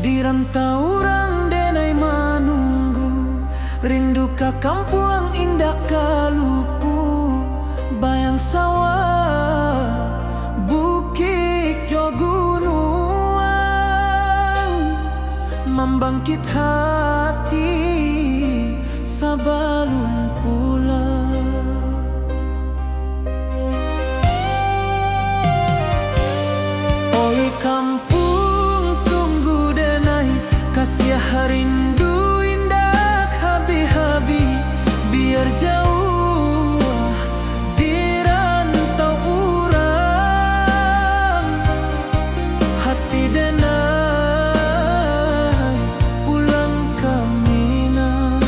Dirantauran denai manunggu, rindu ka kampuang indah kalupu. Bayang sawah, bukit jo gunung, membangkit hati sabalun pulang. Oi kampung tunggu denai, kasih rindu indah habi-habi. Biar jauh di rantau urang, hati denai pulang ke Minang.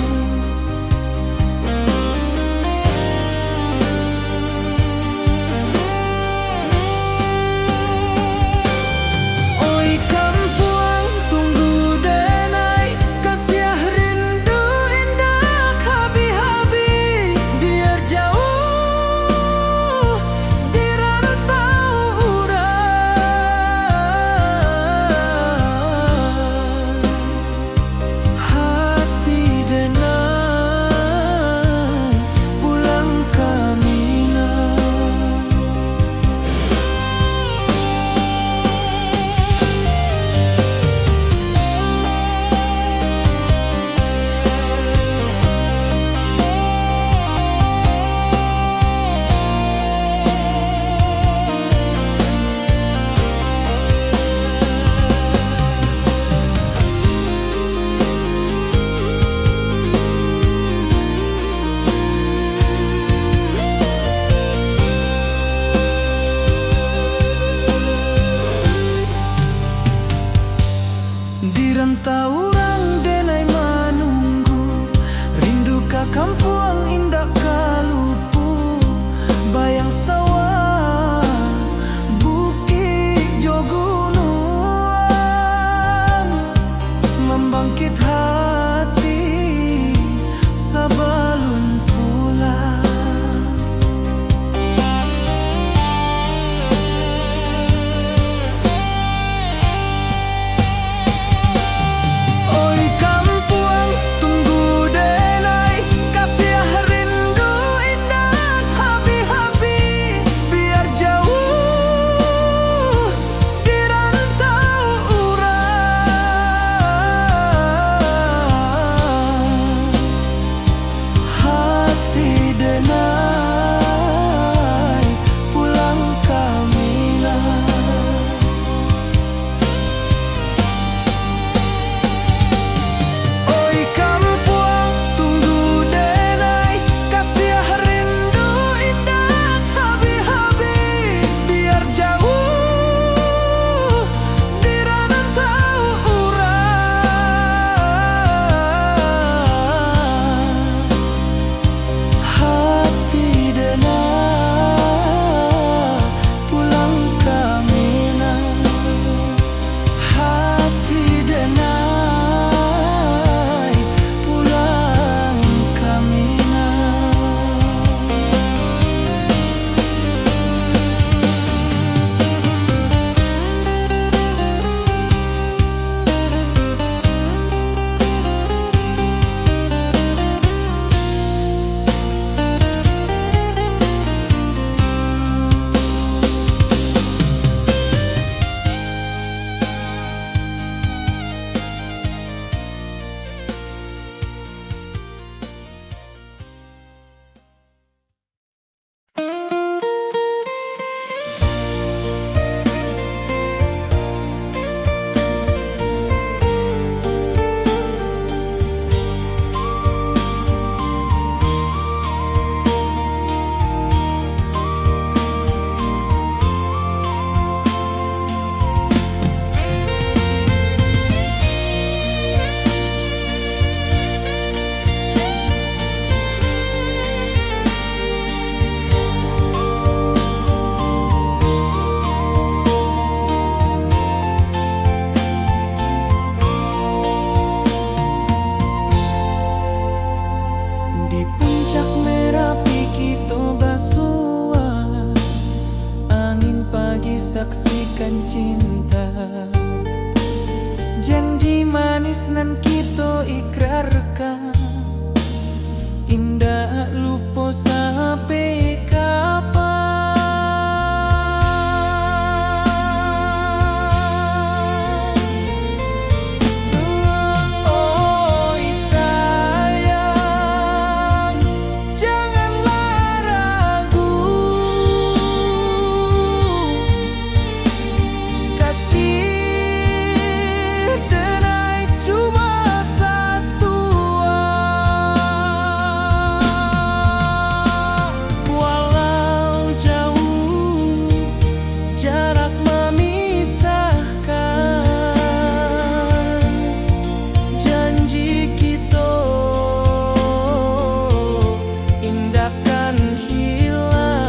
rantau orang denai menunggu, rindu ka kampung indah kalupu, bayang sawah bukit jo gunung, membangkit hati sebelum pulang. Oi kampung tunggu denai, kasih rindu indah habi-habi, biar jauh di rantau urang. Hati denai pulang kamina. Oi kampung tunggu denai, kasih rindu indah habi-habi, biar jauh di rantau urang. Hati denai pulang kamina. Hati denai pulang kamina. Di puncak Merapi kita basua, angin pagi saksikan cinta, janji manis nan kita ikrarkan, indah lupa sampai kapan. Oi sayang, janganlah ragu, kasih denai cuma satu. Walau jauh jarak memisahkan, janji kita indahkan hilang.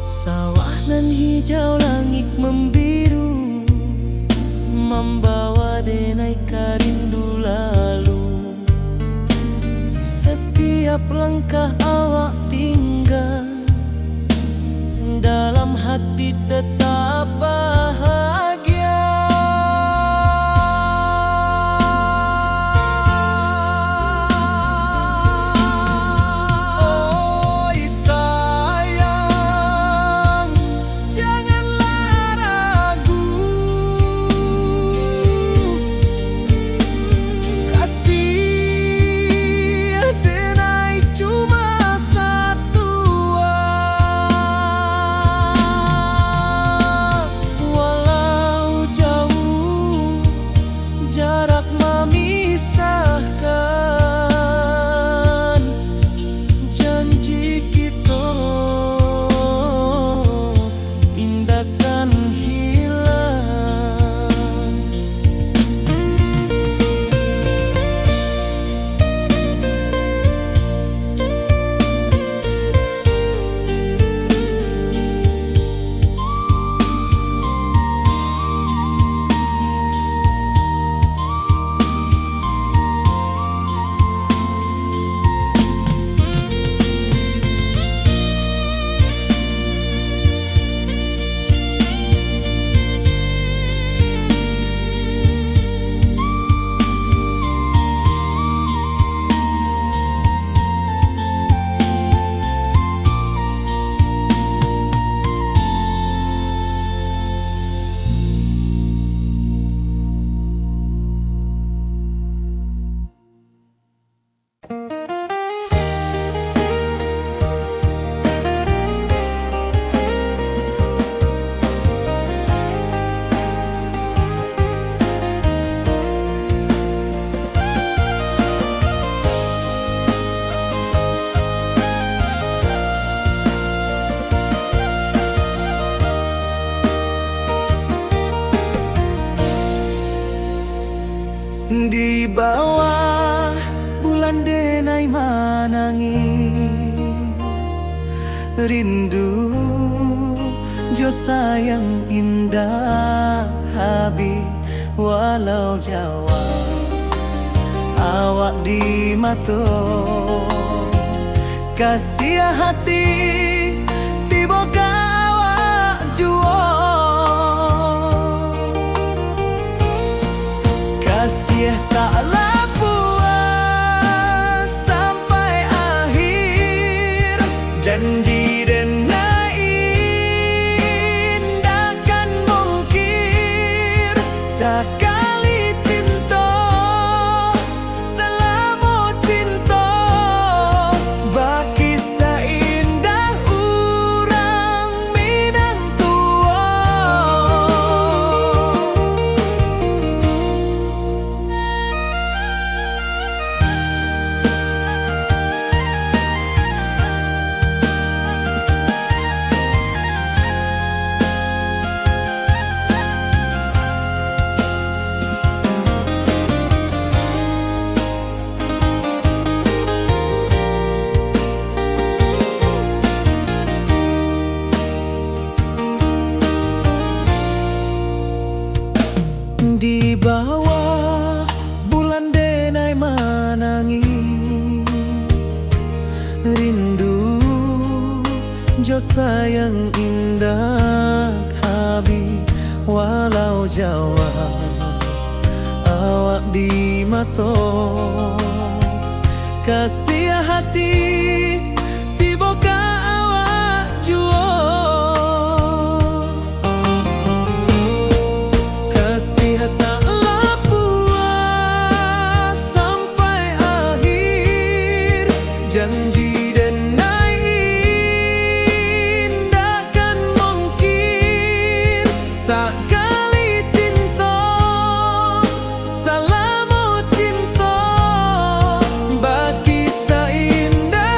Sawah nan hijau, langit membiru, membawa denai karindu lalu. Setiap langkah awak tinggal, dalam hati tetap bahagia. pisahkan, janji kita indahkan hilang. Di bawah bulan denai manangi, rindu jo sayang indah habi walau Jawa awak di mato kasih hati tiba awak juo kasih taklah puas sampai akhir, janji dan indahkan mungkir sekali cinta selama cinta baki seindah urang Minang tua. Di bawah bulan denai manangi, rindu jo sayang indah habi walau Jawa awak di mato kasih hati tiba ka awak juo taklah puas sampai akhir, janji dan indahkan mungkir sekali cinta selama cinta baki seindah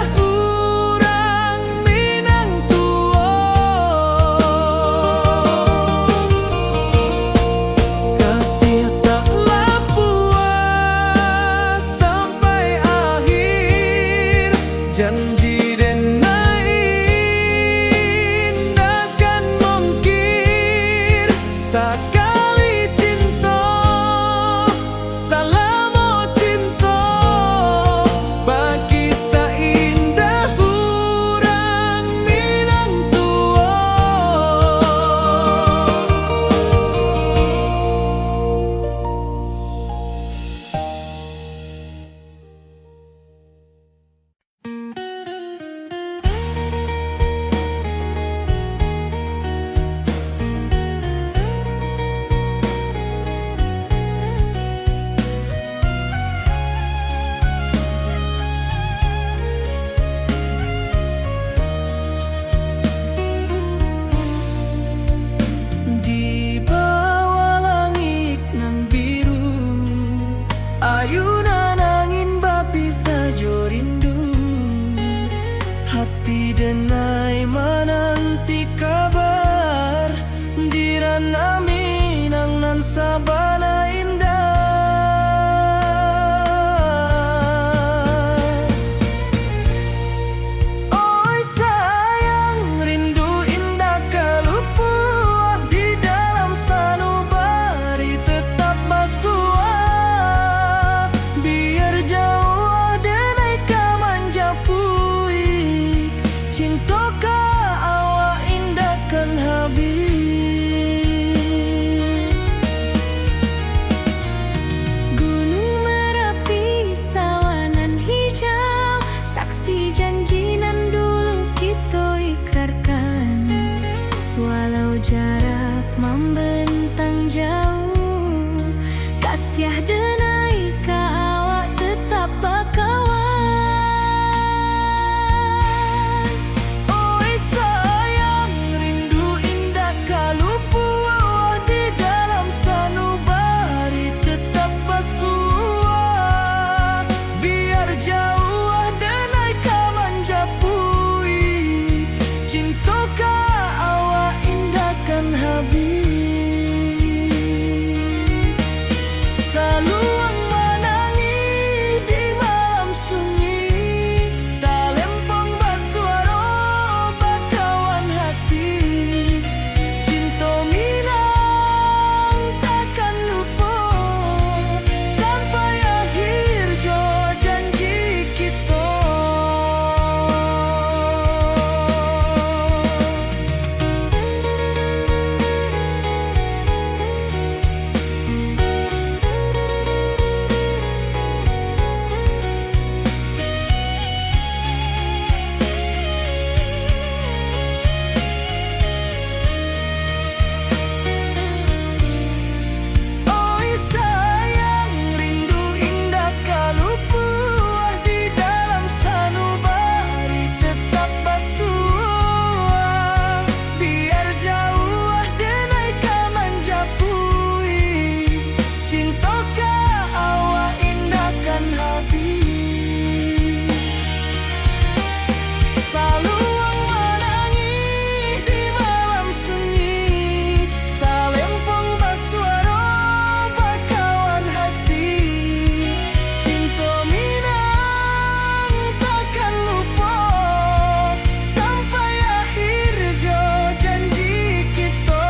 siah denai ka awak tetap bakawan. Oi sayang, rindu indah kalupu awak di dalam sanubari tetap basuah. Biar jauh denai ka manjapui, cintoka awak indahkan habis. Saluang menangi di malam sunyi, talempong basuaro bakawan hati. Cinta minang takkan lupa sampai akhir jo janji kita. Oi sayang, rindu indah kalupu di dalam sanubari tetap basuah. Biar jauh denai ka manjapui, cintoka awak indahkan habis. Saluang menangi di malam sunyi, talempong basuaro bakawan hati. Cinta minang takkan lupa sampai akhir jo janji kita.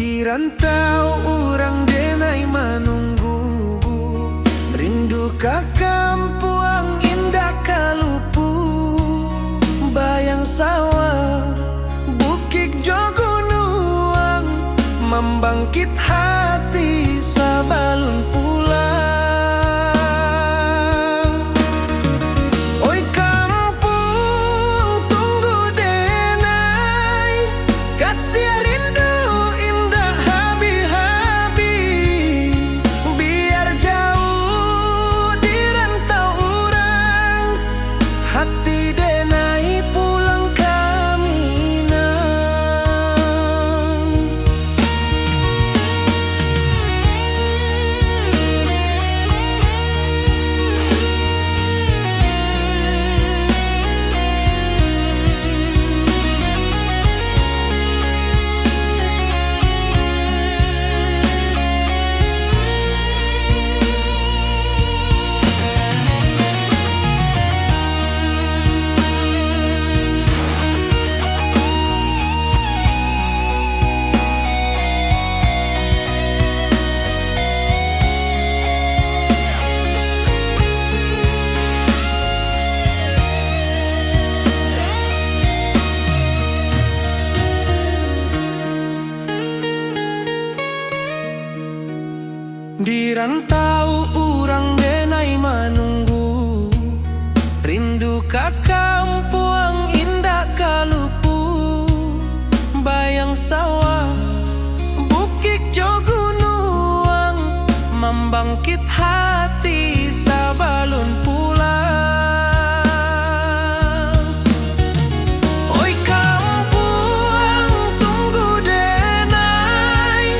Di rantau orang denai menunggu, rindu ka kampuang indah kalupu. Bayang sawah, bukit jo gunung, membangkit hati sabalun pulang. Oi kampung tunggu denai, kasih rindu indah habi-habi. Biar jauh di rantau orang, hati denai pulang ke Minang. Di rantau urang denai menunggu, rindu ka kampuang indah kalupu. Bayang sawah, bukit jo gunung, membangkit hati sabalun pulang. Oi kampuang tunggu denai,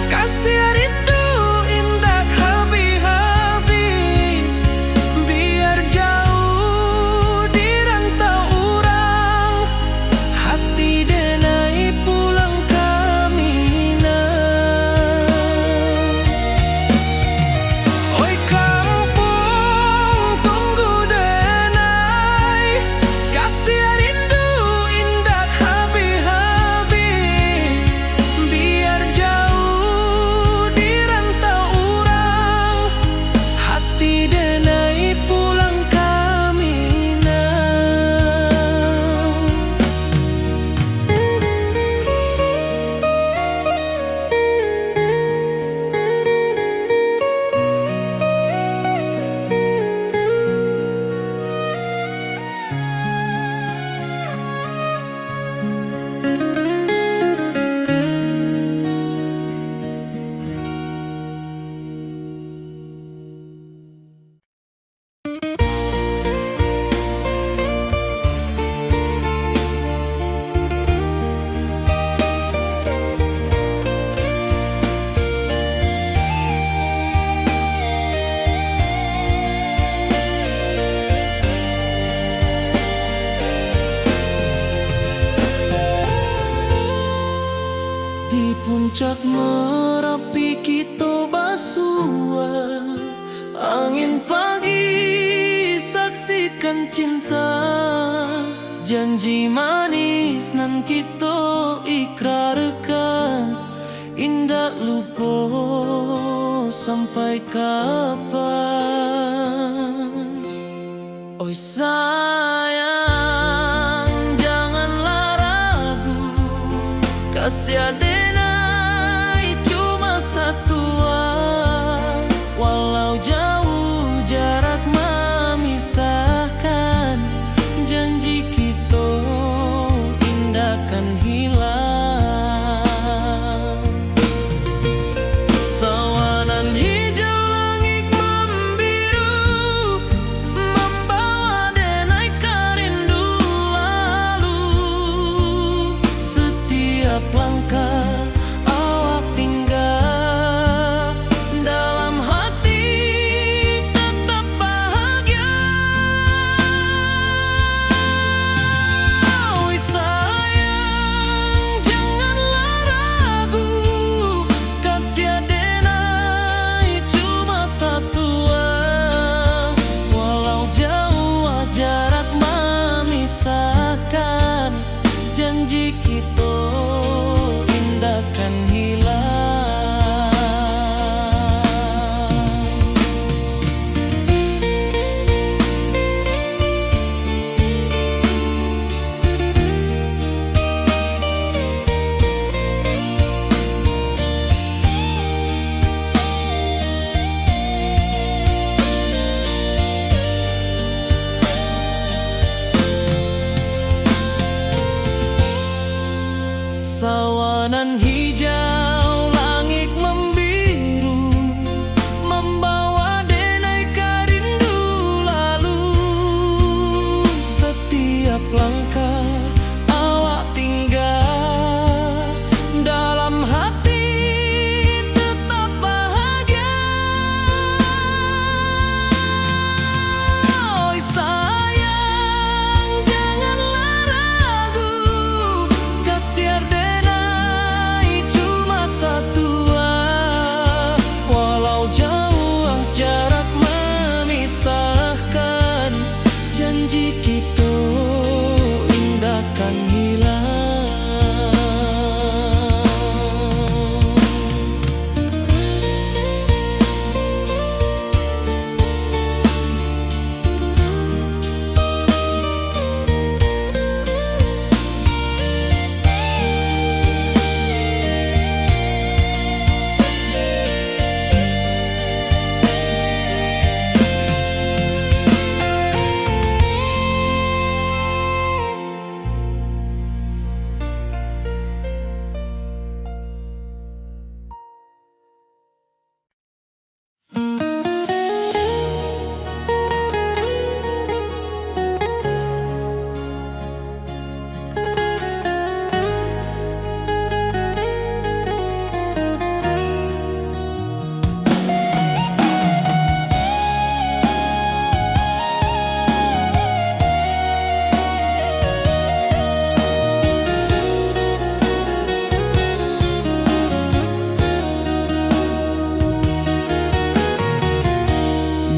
kasih rindu indah habi-habi. Biar jauh di rantau urang, hati denai pulang ke Minang. puncak Merapi kita basua, angin pagi saksikan cinta, janji manis nan kita ikrarkan, indah lupa sampai kapan. Oi sayang, janganlah ragu, kasih adenai cuma satu, walau jauh jarak memisahkan, janji kita indah kan hilang. Sawanan hijau langit membiru, membawa denai kerindu lalu. Setiap langkah awak tinggal, dalam hati tetap bahagia. Oi sayang, janganlah ragu, kasih adenai cuma satu, walau jauh jarak memisahkan, janji kita indah kan hilang. Sawanan hijau langit membiru, membawa denai kerindu lalu. Setiap langkah awak tinggal, dalam hati tetap bahagia. Oi sayang, janganlah ragu, kasih adenai cuma satu, walau jauh jarak memisahkan, janji kita indah kan hilang.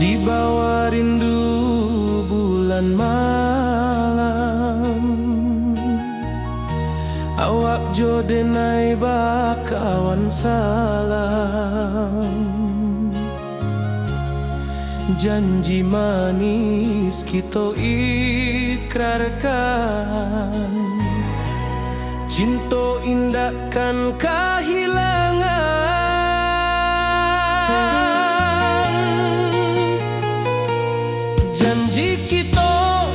Di bawah rindu bulan malam, awak jo denai bakawan salam, janji manis kita ikrarkan, cinta indah kan kehilangan. Janji kita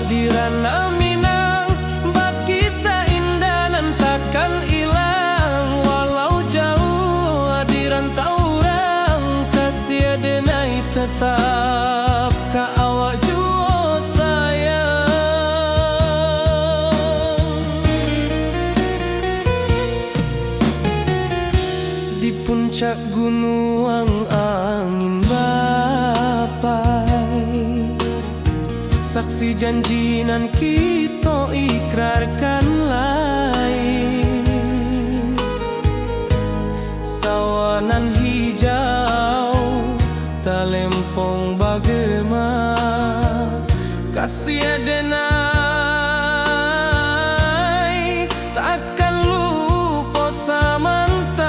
di ranah Minang, bakisah indah nan takkan hilang, walau jauh di rantau orang, kasih adenai tetap ka awak jua sayang. Di puncak gunung angin bapai, saksi janji nan kita ikrarkan lain. tawanan hijau talempong bagema kasih denai takkan lupa samantara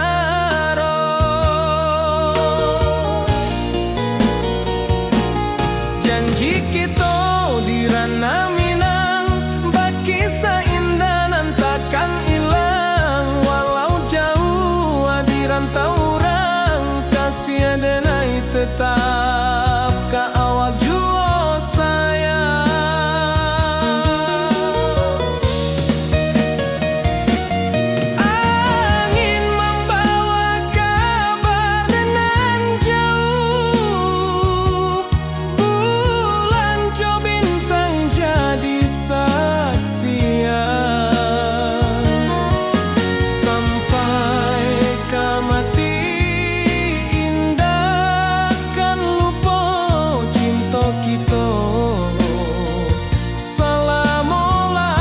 janji kita di ranah Minang bagi seindah nan takkan hilang walau jauh di rantau orang kasih denai tetap ka awak jua sayang angin membawa kabar dengan jauh bulan jo bintang jadi saksian sampai ke mati indah kan lupa cinta kita selama-lama.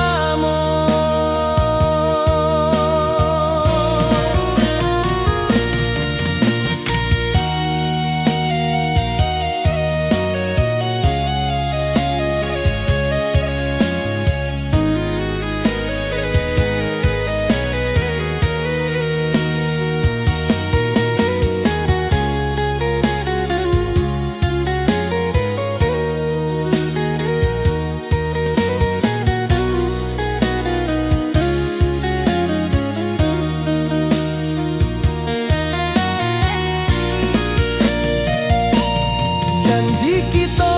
Janji kita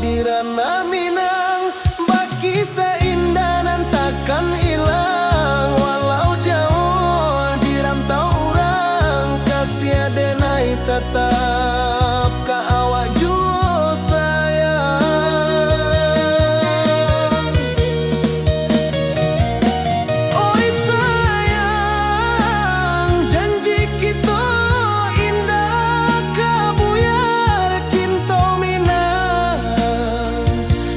di ranah Minang bagi seindah nan takkan hilang walau jauh di rantau orang kasih denai tetap ka awak jua sayang oi sayang janji kita indah kabuyar cinta Minang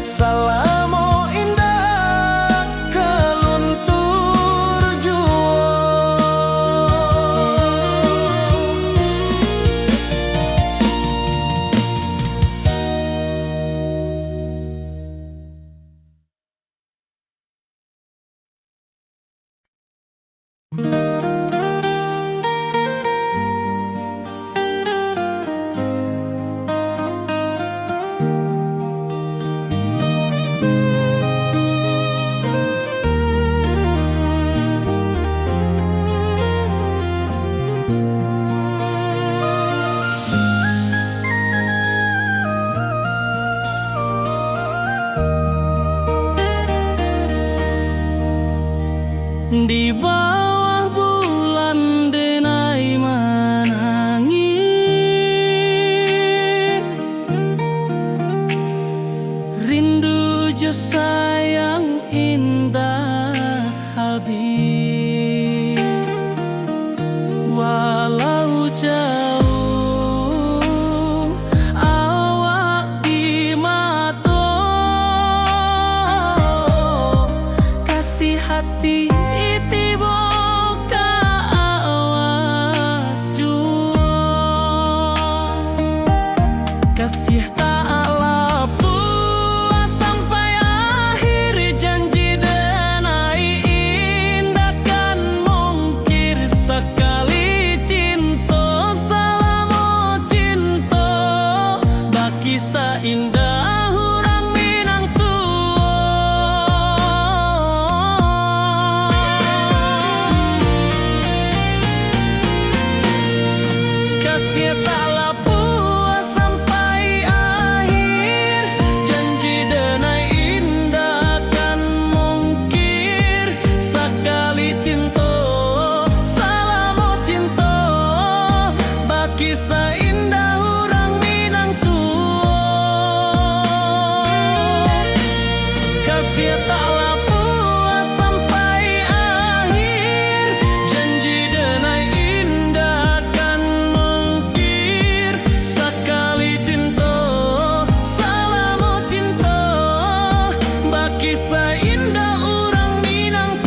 salamo indah kaluntur jua di bawah bulan denai menangi rindu jo sayang indah habis walau jauh awak di mata kasih hati kasih tak puas sampai akhir janji denai indah kan mungkir sekali cinta selama cinta bagi seindah orang Minang kasih tak kisah indah orang Minang kasih taklah puas sampai akhir janji denai indah kan mungkir sekali cinta selama cinta bagi kisah indah orang Minang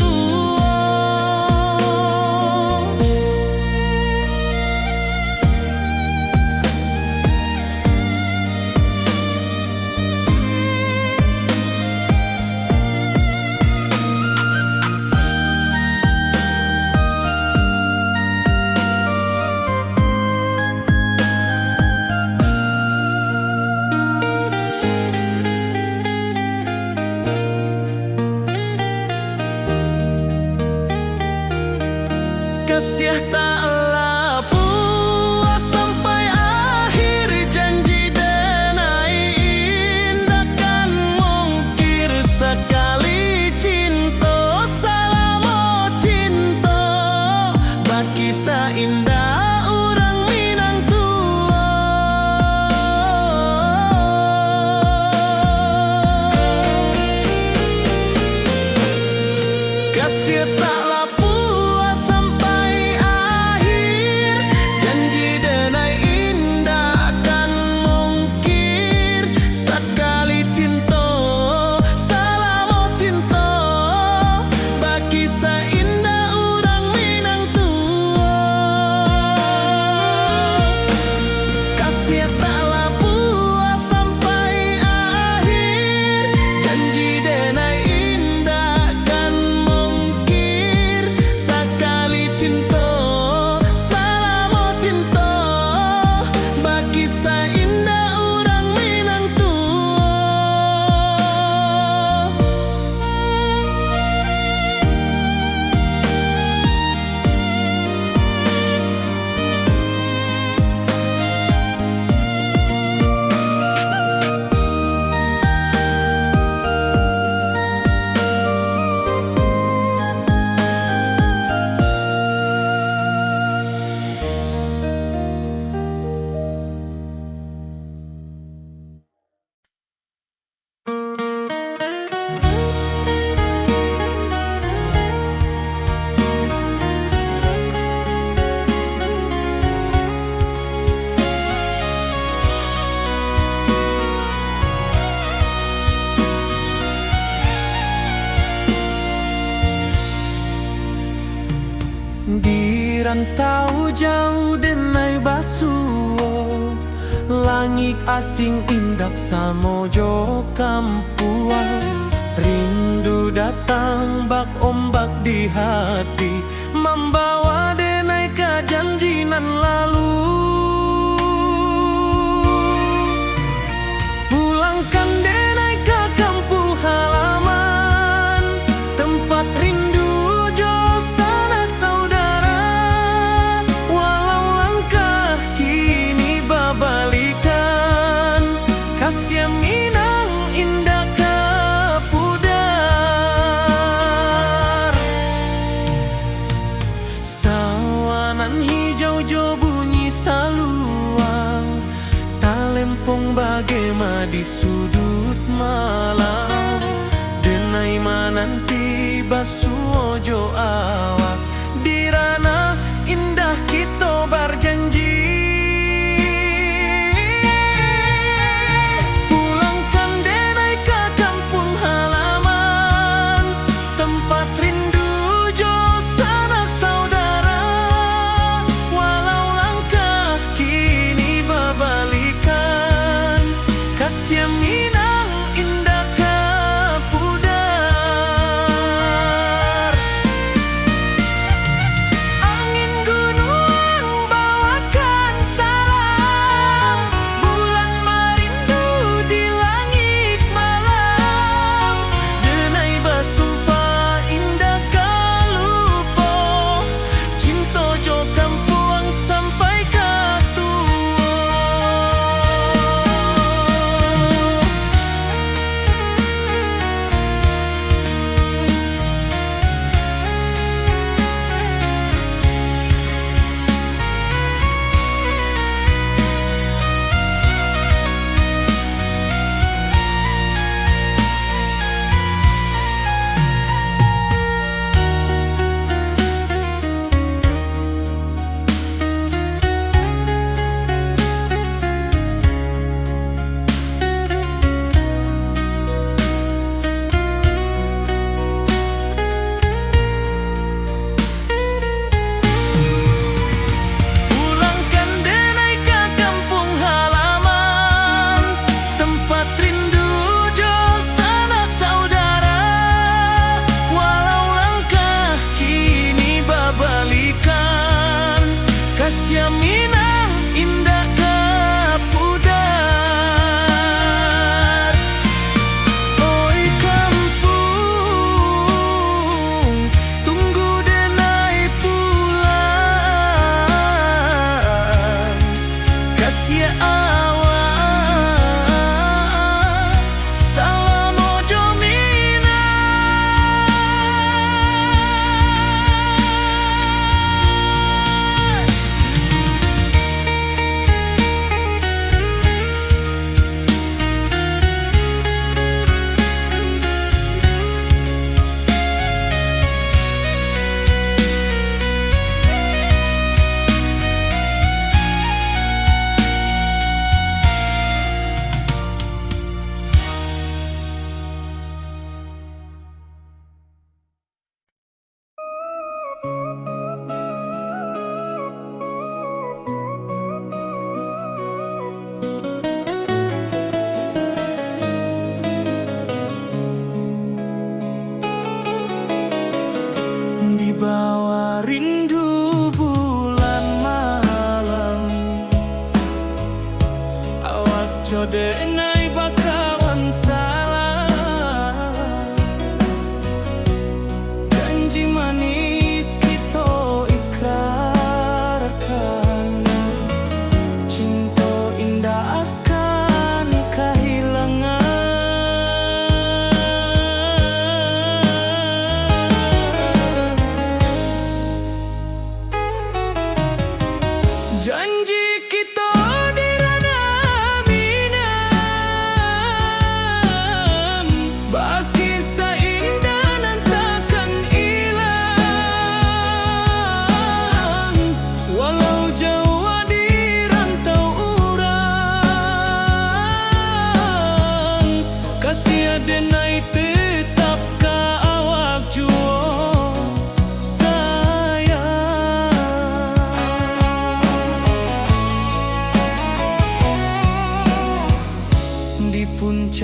rantau jauh denai basuo, langit asing indak samojo kampuang. Rindu datang bak ombak di hati, membawa denai ke janjinan lalu. Pulangkan denai ke kampung halaman, tempat rindu jo sanak saudara. Walau langkah kini babalikan, kasih Minang indah kapudar. Sawanan hijau jo bunyi saluang, talempong bagema di sudut malam. Denai mananti basuo jo awak, di ranah indah kita berjanji. Pulangkan denai ke kampung halaman, tempat rindu jo sanak saudara. Walau langkah kini babalikan, kasih Minang indah kapudar. Angin gunung bawakan salam, bulan merindu di langit malam. Denai basumpah indah kalupo, cinta jo kampuang sampai katuo. Pulangkan denai ke kampung halaman, tempat rindu jo sanak saudara. Walau langkah kini babalikan, kasih Minang indah kapudar. Oi kampung, tunggu denai pulang, kasih awak salam ojo Minang. Di bawah rindu bulan malam, awak jo denai bakawan salam. Janji manis kita ikrarkan, cinta indah akan kehilangan. Janji kita di ranah Minang, baki seindah nan takkan hilang. Walau jauh di rantau urang, kasih denai tetap ka awak juo sayang.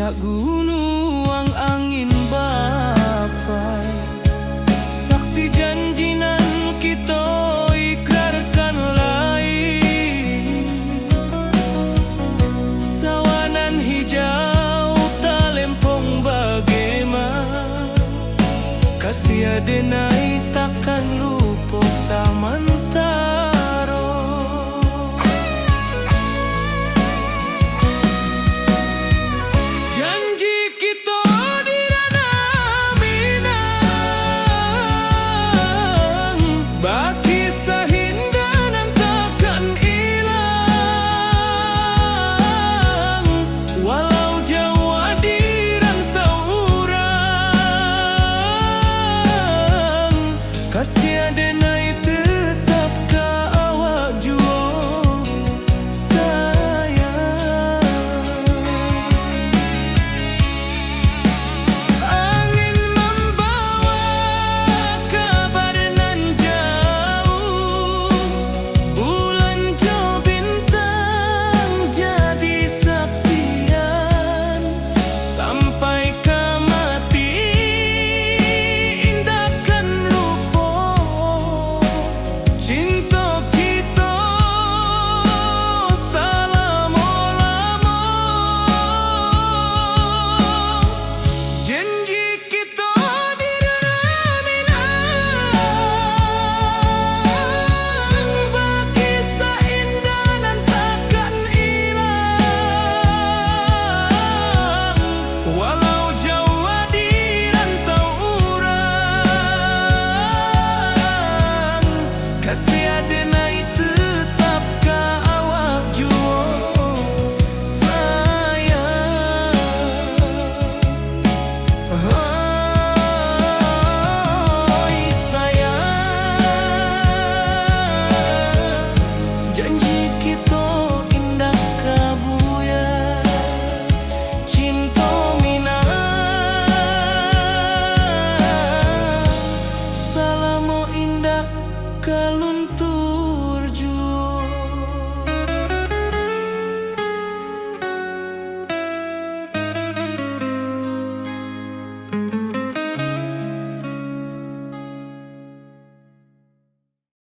puncak gunung angin bapai, saksi janji nan kita ikrarkan lain. Sawanan hijau talempong bagaimana kasih adena